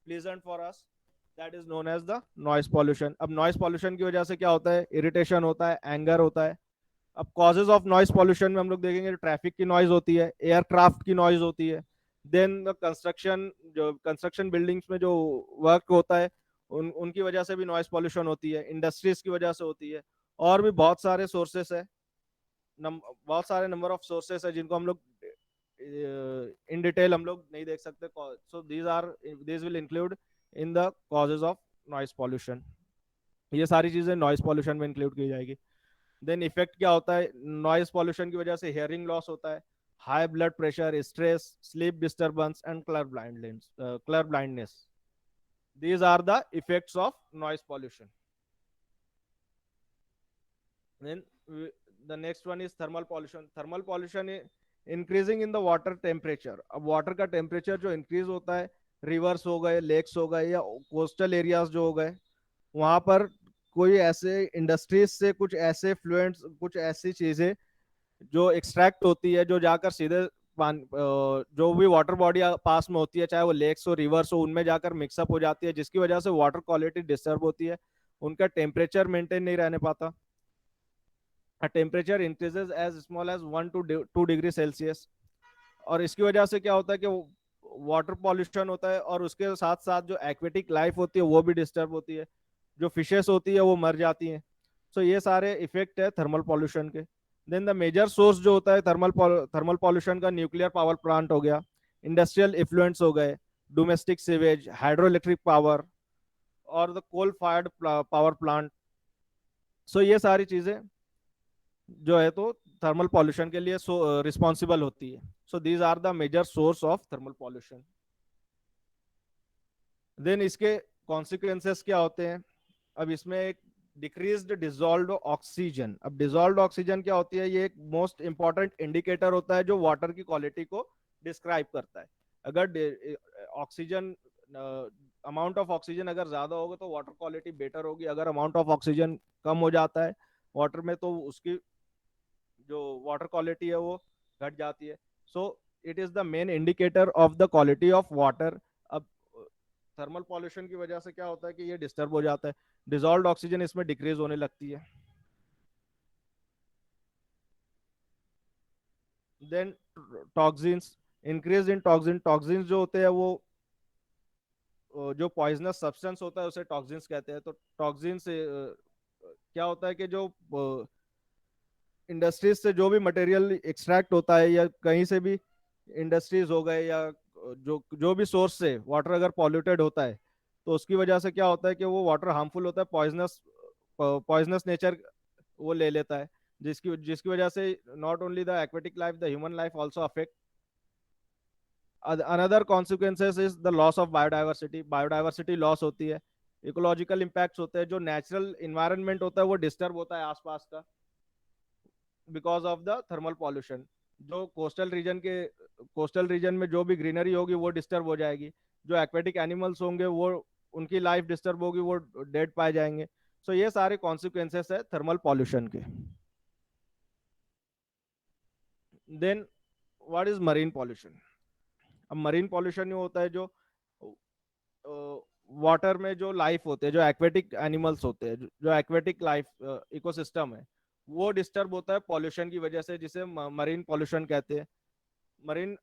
pleasant for us. That is known as the noise pollution. अब noise pollution की वजह से क्या होता है? Irritation होता है, anger होता है. अब causes of noise pollution में हम लोग देखेंगे ट्रैफिक की नॉइज होती है, एयरक्राफ्ट की नॉइज होती है, देन द कंस्ट्रक्शन बिल्डिंग्स में जो वर्क होता है उनकी वजह से भी नॉइज पॉल्यूशन होती है, इंडस्ट्रीज की वजह से होती है, और भी बहुत सारे सोर्सेस है, बहुत सारे नंबर ऑफ सोर्सेस है जिनको हम लोग इन डिटेल हम लोग नहीं देख सकते. So these will include in the causes of noise pollution. ये सारी चीजें नॉइज पॉल्यूशन में इंक्लूड की जाएगी. देन इफेक्ट क्या होता है? नॉइज पॉल्यूशन की वजह से हियरिंग लॉस होता है, high blood pressure, stress, sleep disturbance and colour blindness. These are the effects of noise pollution. Then the next one is thermal pollution. Thermal pollution is increasing in the water temperature. अब water का temperature जो increase होता है, rivers हो गए, lakes हो गए या coastal areas जो हो गए, वहां पर कोई ऐसे इंडस्ट्रीज से कुछ ऐसे फ्लुएंट्स, कुछ ऐसी चीजें जो एक्सट्रैक्ट होती है, जो जाकर सीधे जो भी वाटर बॉडी पास में होती है, चाहे वो लेक्स हो, रिवर्स हो, उनमें जाकर मिक्सअप हो जाती है, जिसकी वजह से वाटर क्वालिटी डिस्टर्ब होती है, उनका टेम्परेचर मेंटेन नहीं रहने पाता. Temperature increases as small as 1 to 2 degree Celsius. और इसकी वजह से क्या होता है कि वाटर पॉल्यूशन होता है, और उसके साथ साथ जो एक्वेटिक लाइफ होती है वो भी डिस्टर्ब होती है, जो फिशेस होती है वो मर जाती हैं. सो ये सारे इफेक्ट है थर्मल पॉल्यूशन के. देन द मेजर सोर्स जो होता है थर्मल पॉल्यूशन का, न्यूक्लियर पावर प्लांट हो गया, इंडस्ट्रियल इफ्लुएंस हो गए, domestic sewage, hydro electric power और the coal fired power plant. So ये सारी चीजें जो है तो थर्मल पॉल्यूशन के लिए रिस्पॉन्सिबल होती है. So these are the major source of thermal pollution. Then इसके कॉन्सिक्वेंसेस क्या होते हैं? अब इसमें एक डिक्रीज्ड डिसॉल्व्ड ऑक्सीजन. अब डिसॉल्व्ड ऑक्सीजन क्या होती है? ये एक मोस्ट इंपॉर्टेंट इंडिकेटर होता है जो वाटर की क्वालिटी को डिस्क्राइब करता है. अगर ऑक्सीजन अमाउंट ऑफ ऑक्सीजन अगर ज्यादा होगा तो वाटर क्वालिटी बेटर होगी. अगर अमाउंट ऑफ ऑक्सीजन कम हो जाता है वाटर में तो उसकी जो वाटर क्वालिटी है वो घट जाती है. So it is the main indicator of the quality of water. अब थर्मल पॉल्यूशन की वजह से क्या होता है कि ये डिस्टर्ब हो जाता है, डिसॉल्व्ड ऑक्सीजन इसमें डिक्रीज होने लगती है. Then toxins, increase in toxins जो होते हैं वो जो पॉइजनस सब्सटेंस होता है उसे टॉक्सिन्स कहते हैं. तो टॉक्सिन्स क्या होता है कि जो इंडस्ट्रीज से जो भी मटेरियल एक्सट्रैक्ट होता है या कहीं से भी इंडस्ट्रीज हो गए या जो भी सोर्स से वाटर अगर पॉल्यूटेड होता है तो उसकी वजह से क्या होता है कि वो वाटर हार्मफुल होता है, पॉइजनस नेचर वो ले लेता है, जिसकी वजह से not only the aquatic life, the human life also affect. Another consequences is the loss of biodiversity. Biodiversity loss होती है, इकोलॉजिकल इम्पैक्ट्स होते हैं, जो नेचुरल इन्वायरमेंट होता है वो डिस्टर्ब होता है आसपास का because of the thermal pollution. जो कोस्टल रीजन में जो भी ग्रीनरी होगी वो डिस्टर्ब हो जाएगी, जो एक्वेटिक एनिमल्स होंगे वो उनकी लाइफ डिस्टर्ब होगी, वो डेड पाए जाएंगे. सो ये सारे कॉन्सिक्वेंसेस है थर्मल पॉल्यूशन के. Then what is marine pollution? अब मरीन पॉल्यूशन ये होता है जो वाटर में जो लाइफ होते हैं, जो एक्वेटिक एनिमल्स होते हैं, जो एक्वेटिक लाइफ इकोसिस्टम है वो डिस्टर्ब होता है पॉल्यूशन की वजह से, जिसे मरीन पॉल्यूशन कहते हैं. मरीन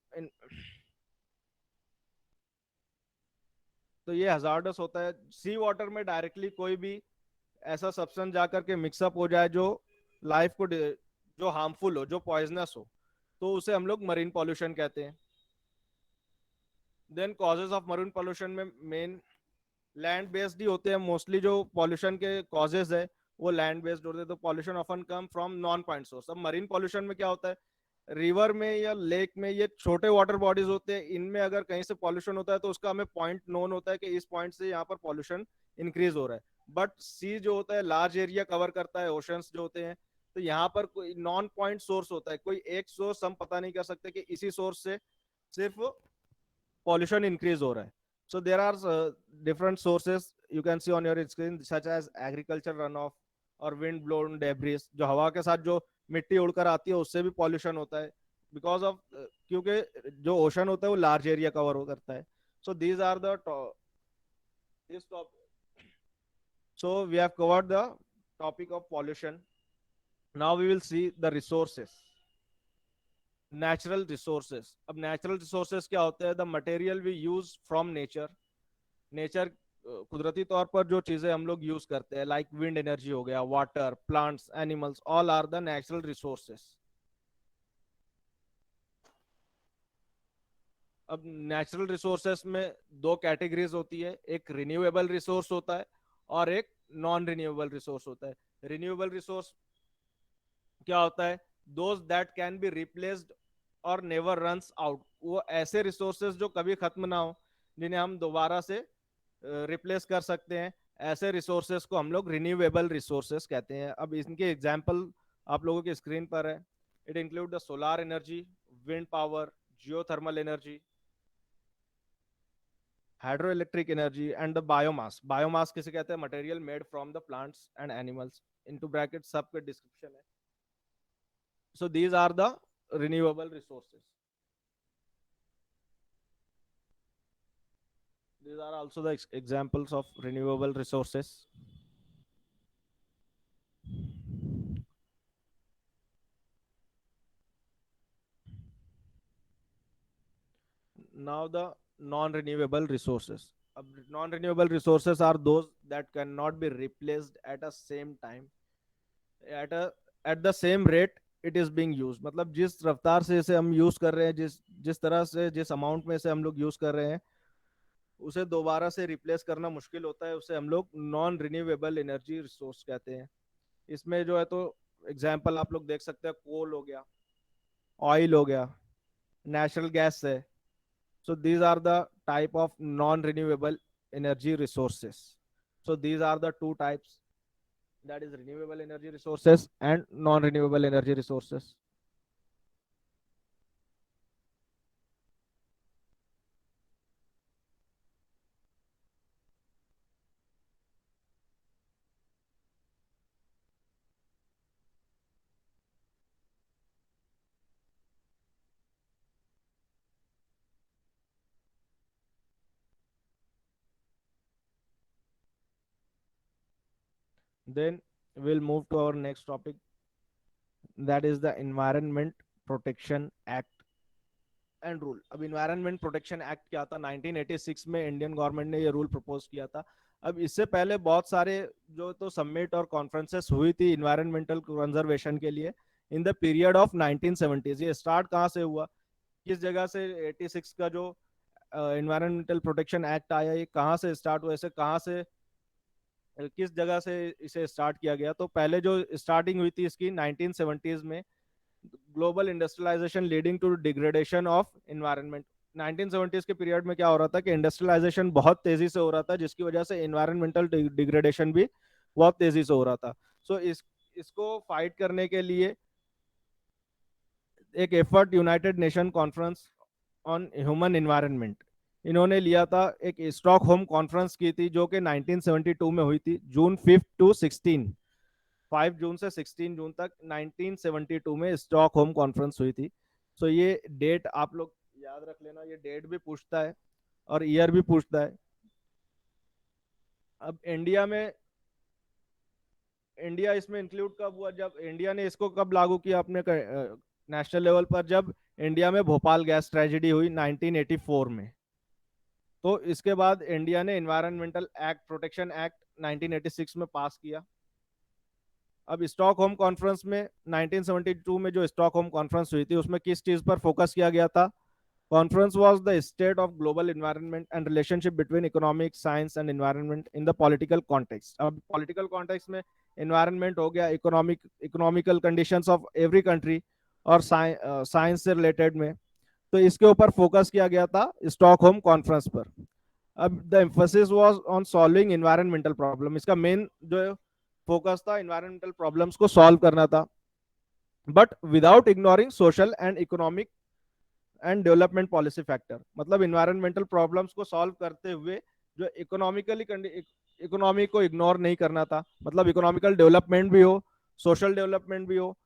तो ये हजार्डस होता है. सी वाटर में डायरेक्टली कोई भी ऐसा सब्सटेंस जाकर के मिक्सअप हो जाए जो लाइफ को जो हार्मफुल हो, जो पॉइजनस हो, तो उसे हम लोग मरीन पॉल्यूशन कहते हैं. Then causes of marine pollution में मेन लैंड बेस्ड ही होते हैं मोस्टली. जो पॉल्यूशन के कॉजेज है वो लैंड बेस्ड होते हैं. तो pollution often come from non point source. अब मरीन पॉल्यूशन में क्या होता है? रिवर में या लेक में ये छोटे वाटर बॉडीज होते हैं, इनमें अगर कहीं से पॉल्यूशन होता है तो उसका हमें पॉइंट नोन होता है कि इस पॉइंट से यहाँ पर पॉल्यूशन इंक्रीज हो रहा है। बट सी जो होता है लार्ज एरिया कवर करता है, ओशंस जो होते हैं, तो यहाँ पर कोई नॉन पॉइंट सोर्स होता है, कोई एक सोर्स हम पता नहीं कर सकते कि इसी सोर्स से सिर्फ pollution increase हो रहा है. So there are different sources you can see on your screen such as agriculture runoff और wind blown debris, जो हवा के साथ जो मिट्टी उड़कर आती है उससे भी pollution होता है because of क्योंकि जो ocean होता है वो large area cover करता है. So these are the this topic. So we have covered the topic of pollution. Now we will see the resources. Natural resources. अब नेचुरल रिसोर्सेस क्या होते हैं? The material we use from nature. Nature कुदरती तौर पर जो चीजें हम लोग यूज करते हैं लाइक विंड एनर्जी हो गया, water, plants, animals, all are the natural resources. अब नेचुरल रिसोर्सेस में दो कैटेगरीज होती है, एक रिन्यूएबल रिसोर्स होता है और एक नॉन रिन्यूएबल रिसोर्स होता है. रिन्यूएबल रिसोर्स क्या होता है? Those that can be replaced और नेवर रन्स आउट. वो ऐसे रिसोर्सेज जो कभी खत्म ना हो, जिन्हें हम दोबारा से रिप्लेस कर सकते हैं, ऐसे रिसोर्सेज को हम लोग रिन्यूएबल रिसोर्सेज कहते हैं. अब इनके एग्जांपल आप लोगों की स्क्रीन पर है. It include the solar energy, wind power, geothermal energy, hydro electric energy and the biomass. Biomass किसे कहते हैं? Material made from the plants and animals. Into bracket सबके डिस्क्रिप्शन है. So these are the renewable resources. These are also the examples of renewable resources. Now the non-renewable resources. Non-renewable resources are those that cannot be replaced at a same time at the same rate it is being use. मतलब जिस रफ्तार से इसे हम use कर रहे हैं, जिस तरह से, जिस अमाउंट में इसे हम लोग यूज कर रहे हैं, उसे दोबारा से रिप्लेस करना मुश्किल होता है. उसे हम लोग नॉन रिन्यूएबल एनर्जी रिसोर्स कहते हैं. इसमें जो है तो एग्जांपल आप लोग देख सकते हैं, कोल हो गया, ऑयल हो गया, नेचुरल गैस है. So these are the type of non renewable energy resources. So these are the two types, that is renewable energy resources and non-renewable energy resources. Then we'll move to our next topic, that is the Environment Protection Act and Rule. अब Environment Protection Act क्या था? 1986 में Indian government ने ये rule propose किया था. अब इससे पहले बहुत सारे जो तो समिट और कॉन्फ्रेंसेस हुई थी इन्वायरमेंटल कंजर्वेशन के लिए in the period of 1970s. ये स्टार्ट कहाँ से हुआ, किस जगह से 86 का जो इन्वायरमेंटल प्रोटेक्शन एक्ट आया, ये कहाँ से स्टार्ट हुआ, इसे कहाँ से, किस जगह से इसे स्टार्ट किया गया? तो पहले जो स्टार्टिंग हुई थी इसकी 1970s में, global industrialization leading to degradation of environment. 1970s के पीरियड में क्या हो रहा था कि इंडस्ट्रियलाइजेशन बहुत तेजी से हो रहा था, जिसकी वजह से एनवायरमेंटल डिग्रेडेशन भी बहुत तेजी से हो रहा था. सो इसको फाइट करने के लिए एक effort United nation conference on human environment, इन्होंने लिया था. एक स्टॉकहोम कॉन्फ्रेंस की थी जो कि 1972 में हुई थी, जून 5 to 16, 5 जून से 16 जून तक 1972 में स्टॉकहोम कॉन्फ्रेंस हुई थी. सो ये डेट आप लोग याद रख लेना, ये डेट भी पूछता है और ईयर भी पूछता है. अब इंडिया इसमें इंक्लूड कब हुआ? जब इंडिया ने इसको कब लागू किया अपने नेशनल लेवल पर? जब इंडिया में भोपाल गैस ट्रेजेडी हुई 1984 में. तो इसके बाद इंडिया ने एनवायरमेंटल एक्ट, प्रोटेक्शन एक्ट 1986 में पास किया. अब स्टॉकहोम कॉन्फ्रेंस में 1972 में जो स्टॉकहोम कॉन्फ्रेंस हुई थी उसमें किस चीज पर फोकस किया गया था? Conference was the state of global environment and relationship between economic, science and environment in the political context. अब पॉलिटिकल कॉन्टेक्स्ट में एनवायरनमेंट हो गया, economical conditions of every country, और साइंस से रिलेटेड में, तो इसके ऊपर फोकस किया गया था स्टॉकहोम कॉन्फ्रेंस पर। अब the emphasis was on solving environmental problem, इसका मेन जो फोकस था एनवायरमेंटल प्रॉब्लम्स को सॉल्व करना था, but without ignoring social and economic and development policy factor. मतलब इन्वायरमेंटल प्रॉब्लम्स को सॉल्व करते हुए जो इकोनॉमी को इग्नोर नहीं करना था, मतलब इकोनॉमिकल डेवलपमेंट भी हो, सोशल डेवलपमेंट भी हो,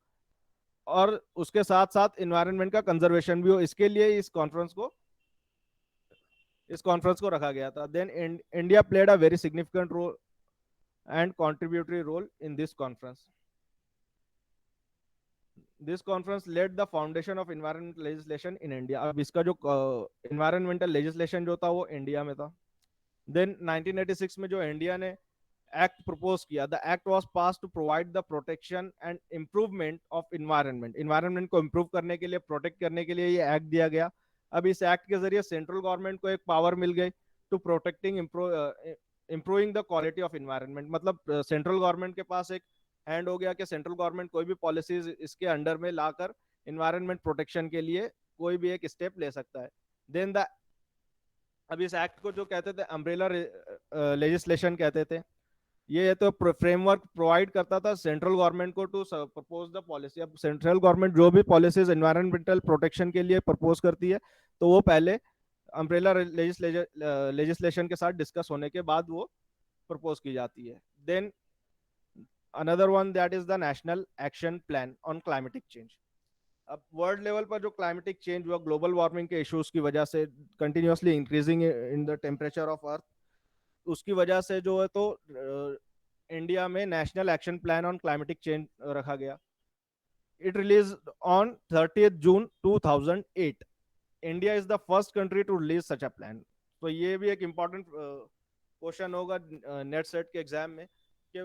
और उसके साथ साथ इन्वायरमेंट का कंजर्वेशन भी हो। इसके लिए इस कॉन्फ्रेंस को रखा गया था। Then India played a very significant role and contributory role in this conference. This conference led the foundation of environmental legislation in India. अब इसका जो एनवायरमेंटल लेजिस्लेशन जो था वो इंडिया में था। देन 1986 में जो इंडिया ने एक्ट प्रपोज किया, the act was pass to provide the protection and improvement of environment को इम्प्रूव करने के लिए, प्रोटेक्ट करने के लिए ये एक्ट दिया गया। अब इस एक्ट के जरिए सेंट्रल गवर्नमेंट को एक पावर मिल गई to protecting improving the quality of environment. मतलब सेंट्रल गवर्नमेंट के पास एक हैंड हो गया कि सेंट्रल गवर्नमेंट कोई भी पॉलिसीज इसके अंडर में लाकर इन्वायरमेंट प्रोटेक्शन के लिए कोई भी एक स्टेप ले सकता है। देन द अब इस एक्ट को जो कहते थे अम्ब्रेला लेजिस्लेशन कहते थे। ये तो फ्रेमवर्क प्रोवाइड करता था सेंट्रल गवर्नमेंट को टू प्रपोज द पॉलिसी। अब सेंट्रल गवर्नमेंट जो भी पॉलिसीज एनवायरमेंटल प्रोटेक्शन के लिए प्रपोज करती है तो वो पहले अम्ब्रेला लेजिस्लेशन के साथ डिस्कस होने के बाद वो प्रपोज की जाती है। Then another one that is the national action plan on climatic change. अब वर्ल्ड लेवल पर जो क्लाइमेटिक चेंज हुआ ग्लोबल वार्मिंग के इश्यूज की वजह से, continuously increasing in the temperature of earth, उसकी वजह से जो है तो इंडिया में national action plan on climatic change रखा गया। It release on 30th June 2008। India is the first country to release such a plan. तो ये भी एक इम्पॉर्टेंट क्वेश्चन होगा नेट सेट के एग्जाम में कि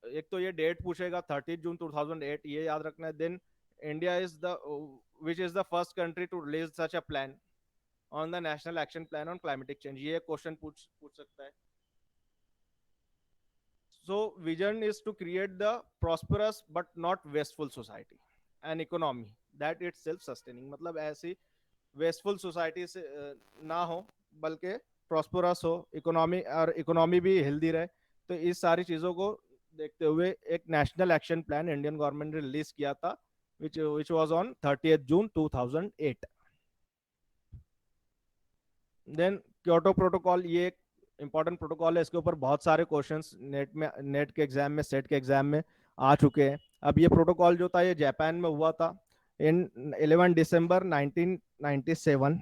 एक तो ये डेट पूछेगा 30th June 2008, ये याद रखना है। Then India is the which is the first country to release such a plan on the national action plan on climatic change, ये क्वेश्चन पूछ सकता है। So vision is to create the prosperous but not wasteful society, an economy that it's self-sustaining। मतलब ऐसी wasteful society से ना हो बल्कि prosperous हो इकोनॉमी, और इकोनॉमी भी हेल्दी रहे। तो इस सारी चीजों को देखते हुए एक national action plan Indian government ने रिलीज किया था which was on 30th June 2008। Then Kyoto protocol, ये एक इंपॉर्टेंट प्रोटोकॉल है। इसके ऊपर बहुत सारे क्वेश्चंस नेट के एग्जाम में, सेट के एग्जाम में आ चुके हैं। अब ये प्रोटोकॉल जो था ये जापान में हुआ था इन 11 December 1997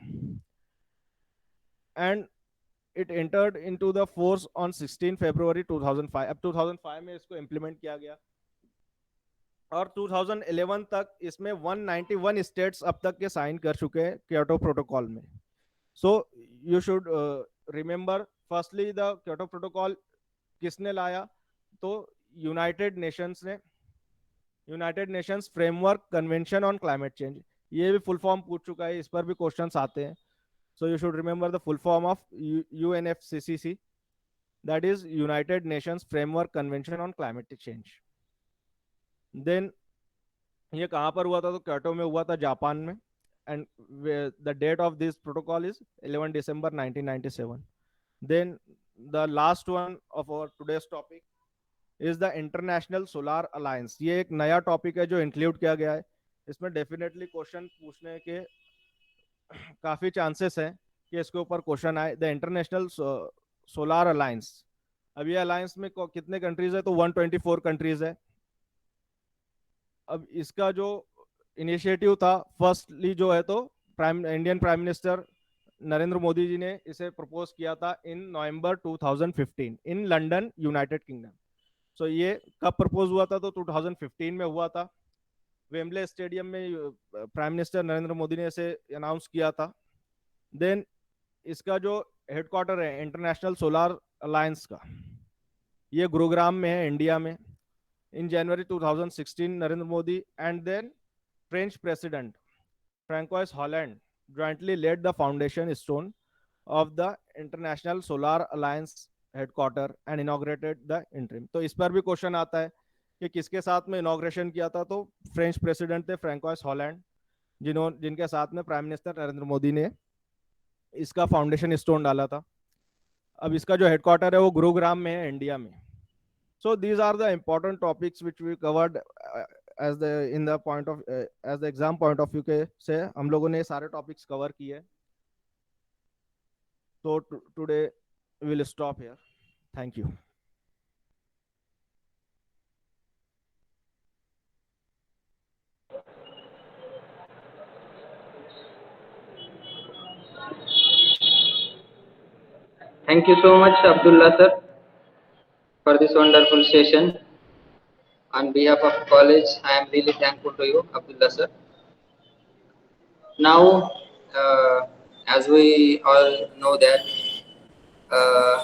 and it entered into the force on 16 February 2005। अब 2005 में इसको इम्प्लीमेंट किया गया और 2011 तक इसमें 191 स्टेट्स अब तक के साइन कर चुके हैं क्योटो प्रोटोकॉल में। सो you should remember, firstly the Kyoto protocol किसने लाया? तो United Nations framework convention on climate change. ये भी फुल फॉर्म पूछ चुका है, इस पर भी क्वेश्चंस आते हैं। So you should remember the full form of UNFCCC, that is United Nations framework convention on climate change. Then ये कहाँ पर हुआ था? तो क्योटो में हुआ था, जापान में, and the date of this protocol is 11 December 1997। then the last one of our today's topic is the International Solar Alliance। ये एक नया टॉपिक है जो इंक्लूड किया गया है। इसमें डेफिनेटली क्वेश्चन पूछने के काफी चांसेस हैं कि इसके ऊपर क्वेश्चन आए। द इंटरनेशनल सोलार अलायंस, अब ये अलायंस में कितने कंट्रीज है? तो 124 कंट्रीज है। अब इसका जो इनिशिएटिव था, फर्स्टली जो है तो Indian prime minister Narendra Modi ji ने इसे प्रपोज किया था in November 2015 in London, United Kingdom. So ये कब प्रपोज हुआ था? तो 2015 में हुआ था, वेम्बले स्टेडियम में प्राइम मिनिस्टर नरेंद्र मोदी ने इसे अनाउंस किया था। देन इसका जो हेडक्वार्टर है इंटरनेशनल सोलार अलायंस का, ये गुरुग्राम में है, इंडिया में। In January 2016 Narendra Modi and then French President Francois Hollande jointly laid the foundation stone of the International Solar Alliance headquarter and inaugurated the interim। तो इस पर भी क्वेश्चन आता है कि किसके साथ में इनॉग्रेशन किया था, तो फ्रेंच प्रेसिडेंट थे फ्रैंकोइस हॉलैंड, जिनके साथ में प्राइम मिनिस्टर नरेंद्र मोदी ने इसका फाउंडेशन स्टोन डाला था। अब इसका जो हेडक्वार्टर है वो गुरुग्राम में है, इंडिया में। So these are the important topics which we covered as the in the point of as the exam point of view के से हम लोगों ने सारे टॉपिक्स कवर किए। So today we will stop here. Thank you. Thank you so much, Abdullah sir, for this wonderful session. On behalf of college, I am really thankful to you, Abdullah sir. Now, as we all know that uh,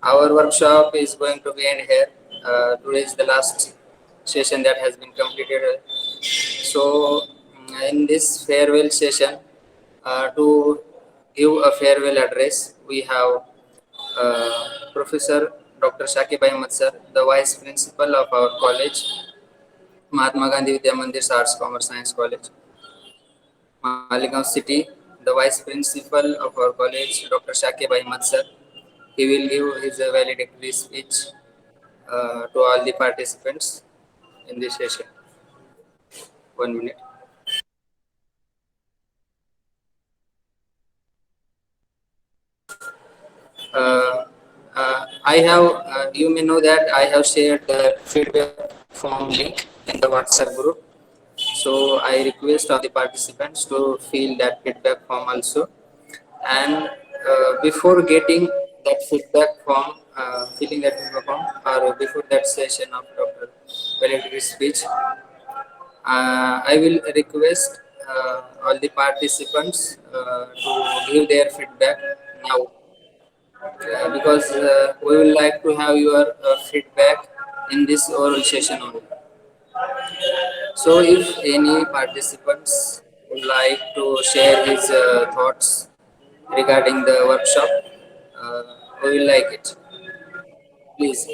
our workshop is going to be end here. Today is the last session that has been completed. So, in this farewell session, to give a farewell address, we have Professor Dr. Shakib Ahmed sir, the Vice Principal of our college, Mahatma Gandhi Vidya Mandir Arts, Commerce, Science College, Maligaon City. The Vice Principal of our college, Dr. Shakib Ahmed sir, he will give his valedictory speech to all the participants in this session. 1 minute. Uh, you may know that I have shared the feedback form link in the WhatsApp group. So I request all the participants to fill that feedback form also. And before getting that feedback form, filling that feedback form, or before that session of Dr. Valedictory speech, I will request all the participants to give their feedback now, because we would like to have your feedback in this oral session only. So, if any participants would like to share his thoughts regarding the workshop, uh, we will like it. Please.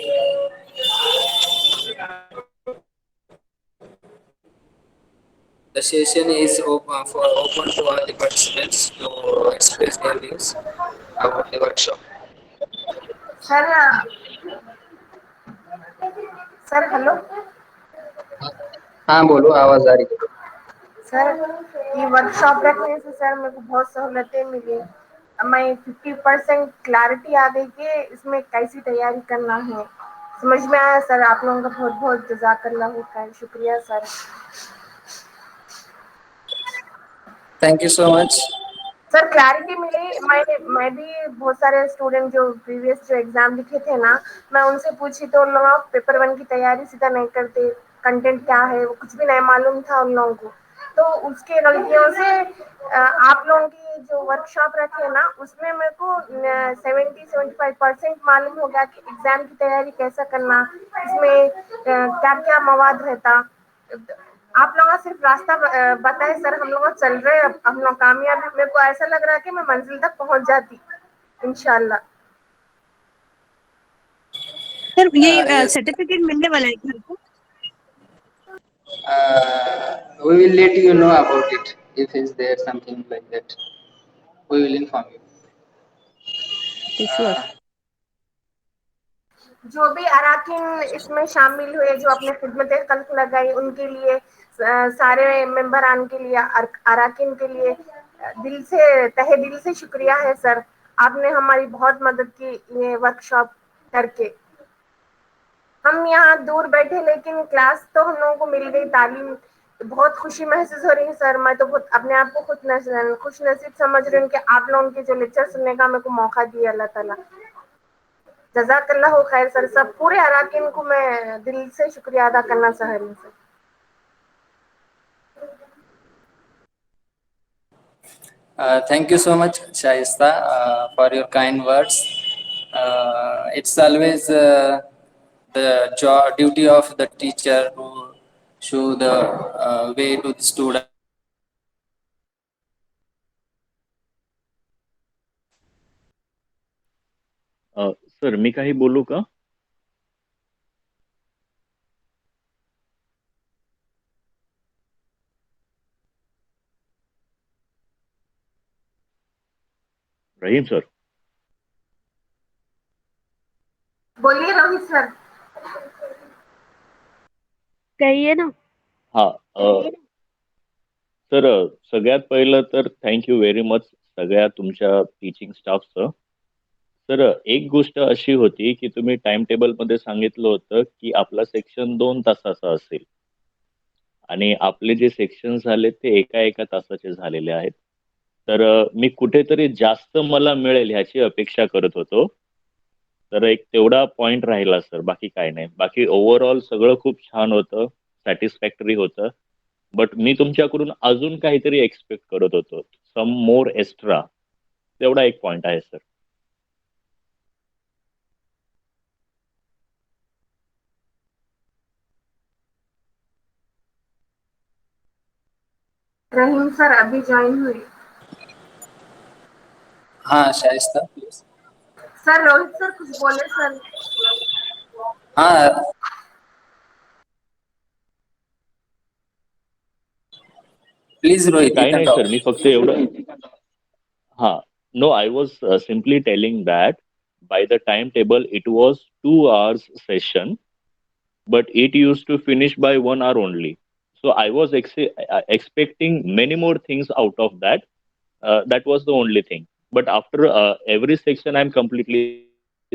The session is open to all the participants to express their views about the workshop. Sir sir hello हाँ बोलो, आवाज आ रही है। Sir, ये workshop रखने से sir मेरे को बहुत सहूलतें मिली। मैं 50% क्लैरिटी आ गई कि इसमें कैसी तैयारी करना है, समझ में आया सर। आप लोगों का बहुत बहुत जज़ाकल्लाह खैर, शुक्रिया sir. Thank you so much. Sir clarity मिली। मैं भी बहुत सारे स्टूडेंट जो प्रीवियस जो एग्जाम लिखे थे ना, मैं उनसे पूछी तो उन लोगों पेपर 1 की तैयारी सीधा नहीं करते, कंटेंट क्या है वो कुछ भी नहीं मालूम था उन लोगों को। तो उसके गलतियों से आप लोगों की जो वर्कशॉप रखे ना, उसमें मेरे को 70-75% मालूम हो गया कि एग्जाम की तैयारी कैसा करना, इसमें क्या क्या मवाद रहता। आप लोग सिर्फ रास्ता बताए सर, हम लोग चल रहे हैं, हम लोग कामयाब। मेरे को ऐसा लग रहा है कि मैं मंजिल तक पहुंच जाती इंशाल्लाह। सर ये Yes, सर्टिफिकेट मिलने वाला है घर को? we will let you know about it if is there something like that. We will inform you. Sure. जो भी अराकीन इसमें शामिल हुए, जो अपने खिदमत कल्ब लगाई, उनके लिए सारे मेंबरान के लिए, अराकीन के लिए दिल से, तहे दिल से शुक्रिया है सर। आपने हमारी बहुत मदद की ये वर्कशॉप करके। हम यहाँ दूर बैठे लेकिन क्लास तो हम लोगों को मिल गई, तालीम। बहुत खुशी महसूस हो रही है सर। मैं तो बहुत अपने आप को खुश नसीब समझ रही हूँ कि आप लोगों के जो लेक्चर सुनने का मेरे को मौका दिया अल्लाह ताला। जज़ाकल्लाह खैर सर। सब पूरे अराकीन को मैं दिल से शुक्रिया अदा करना चाह रही हूँ sir. Thank you so much, Shaista, for your kind words. It's always the duty of the teacher to show the way to the student. Sir मी काही बोलू का? रहीम सर. बोलिए रोहित सर। कहिए ना। हा सर, सगळ्यात पहिलं तर थँक्यू व्हेरी मच सगळ्या तुमच्या टीचिंग स्टाफचं. सर, एक गोष्ट अशी होती की तुम्ही टाइम टेबलमध्ये सांगितलं होतं की आपला सेक्शन 2 तासाचा असेल आणि आपले जे सेक्शन झाले ते एका एका तासाचे झालेले आहेत. तर मी कुठेतरी जास्त मला मिळेल ह्याची अपेक्षा करत होतो. तर एक तेवढा पॉइंट राहिला सर, बाकी काय नाही. बाकी ओव्हरऑल सगळं खूप छान होतं, सॅटिस्फॅक्टरी होतं. बट मी तुमच्याकडून अजून काहीतरी एक्सपेक्ट करत होतो, सम मोर एक्स्ट्रा. तेवढा एक पॉइंट आहे सर. रहीम सर अभी ज्वाइन हुए। हाँ Shaista please. Sir Rohit sir कुछ बोले सर। हाँ प्लीज रोहित, यू काही कैन नाही टॉक. सर, मी फक्त एवढं. हा, no, I was simply telling that by the timetable it was 2 hours session, but it used to finish by 1 hour only. So I was expecting many more things out of that. That was the only thing. But after every section, I'm completely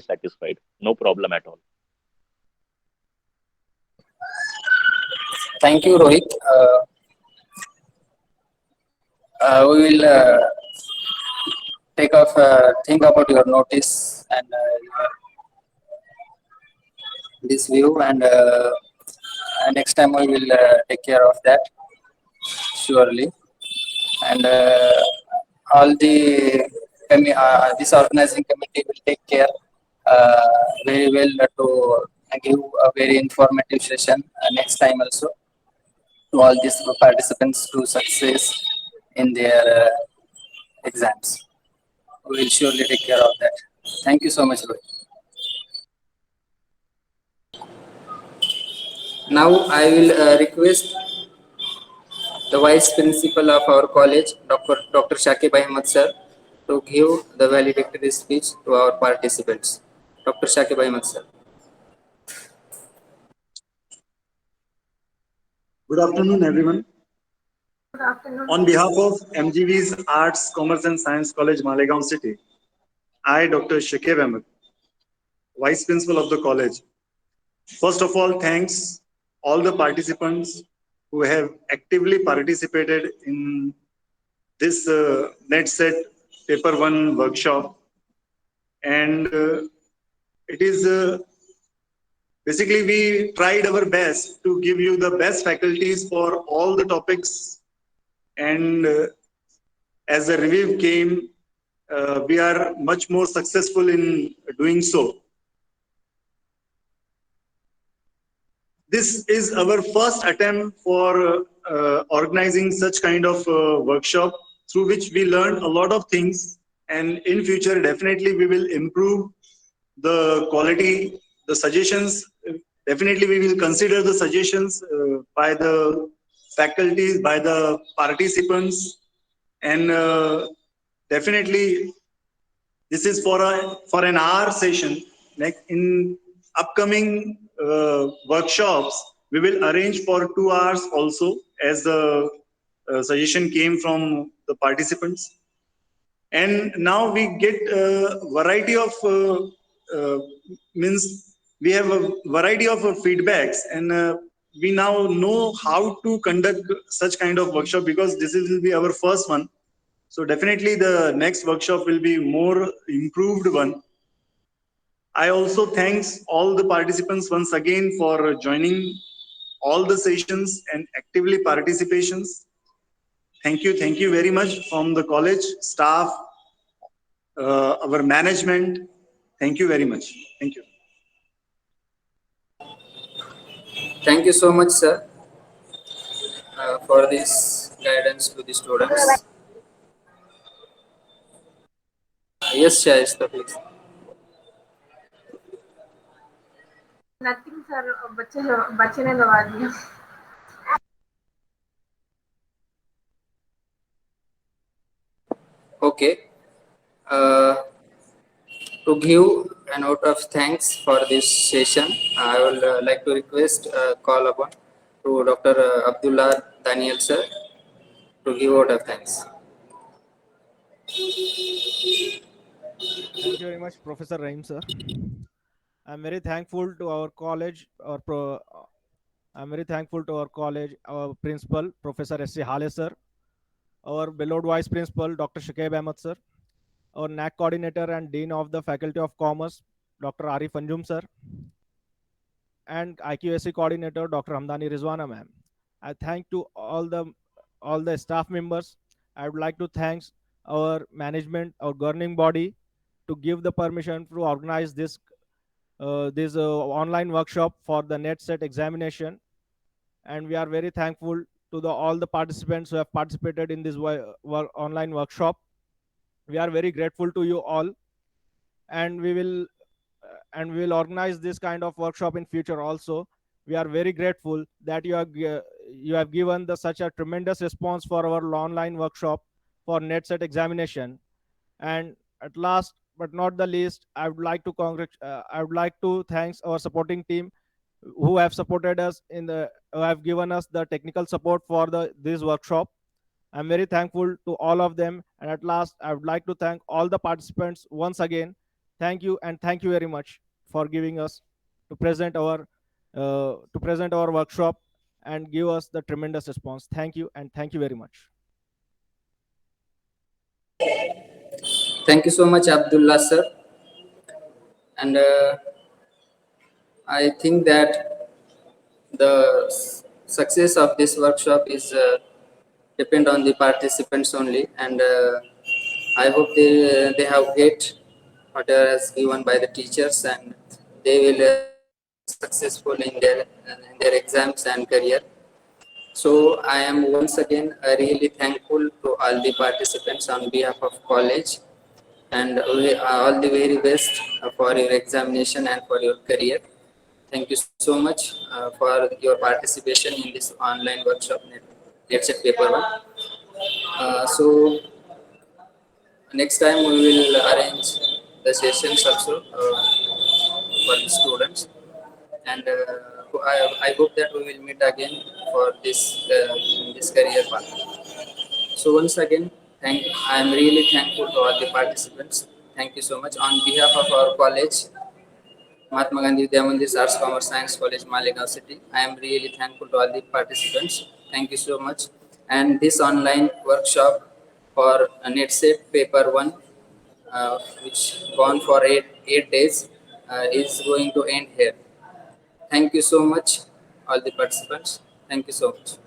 satisfied. No problem at all. Thank you, Rohit. We will think about your notice and this view, and next time we will take care of that surely. And all the this organizing committee will take care very well to give a very informative session next time also to all these participants to success in their exams. We will surely take care of that. Thank you so much, Rohit. Now I will request the Vice Principal of our college, Dr. Shakib Ahmed sir, to give the valedictory speech to our participants. Dr. Shakib Ahmed sir. Good afternoon, everyone. Good afternoon. On behalf of MGV's Arts, Commerce and Science College, Malegaon City, I, Dr. Shakib Ahmed, Vice Principal of the college. First of all, thanks all the participants who have actively participated in this NetSet Paper 1 workshop. And it is basically we tried our best to give you the best faculties for all the topics. And as the review came, we are much more successful in doing so. This is our first attempt for organizing such kind of workshop, through which we learned a lot of things. And in future, definitely we will improve the quality, the suggestions. Definitely we will consider the suggestions by the faculties, by the participants. And definitely this is for an hour session. Like in upcoming workshops, we will arrange for 2 hours also, as the suggestion came from the participants. And now we get a variety of means we have a variety of feedbacks, and we now know how to conduct such kind of workshop, because this will be our first one. So definitely the next workshop will be more improved one. I also thanks all the participants once again for joining all the sessions and actively participations. Thank you very much from the college staff, our management. Thank you very much. Thank you. Thank you so much, sir, for this guidance to the students. Yes, Shaista, please. Nothing sir, बच्चे ने दबा दिया। Okay. To give a note of thanks for this session, I would like to request call upon to Dr. Abdullah Daniel sir to give out of thanks. Thank you very much, Professor Rahim sir. I'm very thankful to our college, I'm very thankful to our college, our principal, Professor S.C. Hale sir, our beloved vice principal, Dr. Shakib Ahmed sir, our NAC coordinator and dean of the Faculty of Commerce, Dr. Arif Anjum sir, and IQAC coordinator, Dr. Hamdani Rizwana ma'am. I thank to all the staff members. I would like to thank our management, our governing body, to give the permission to organize this online workshop for the net set examination. And we are very thankful to all the participants who have participated in this online workshop. We are very grateful to you all, and we will organize this kind of workshop in future also. We are very grateful that you have given such a tremendous response for our online workshop for net set examination. And at last but not the least, I would like to thank our supporting team who have supported us who have given us the technical support for this workshop. I'm very thankful to all of them. And at last, I would like to thank all the participants once again. Thank you, and thank you very much for giving us to present our workshop and give us the tremendous response. Thank you, and thank you very much. Thank you so much, Abdullah sir. And I think that the success of this workshop is depend on the participants only, and I hope they have get whatever is given by the teachers, and they will successful in their exams and career. So I am once again really thankful to all the participants on behalf of college, and all the very best for your examination and for your career. Thank you so much for your participation in this online workshop NetSet paper 1. So next time we will arrange the sessions also for the students, and I hope that we will meet again for this career path. So once again, I am really thankful to all the participants. Thank you so much on behalf of our college, Mahatma Gandhi Vidya Mandir Arts, Commerce, Science College, Malegaon City. I am really thankful to all the participants. Thank you so much. And this online workshop for NetSet paper 1, which gone for 8 days, is going to end here. Thank you so much, all the participants. Thank you so much.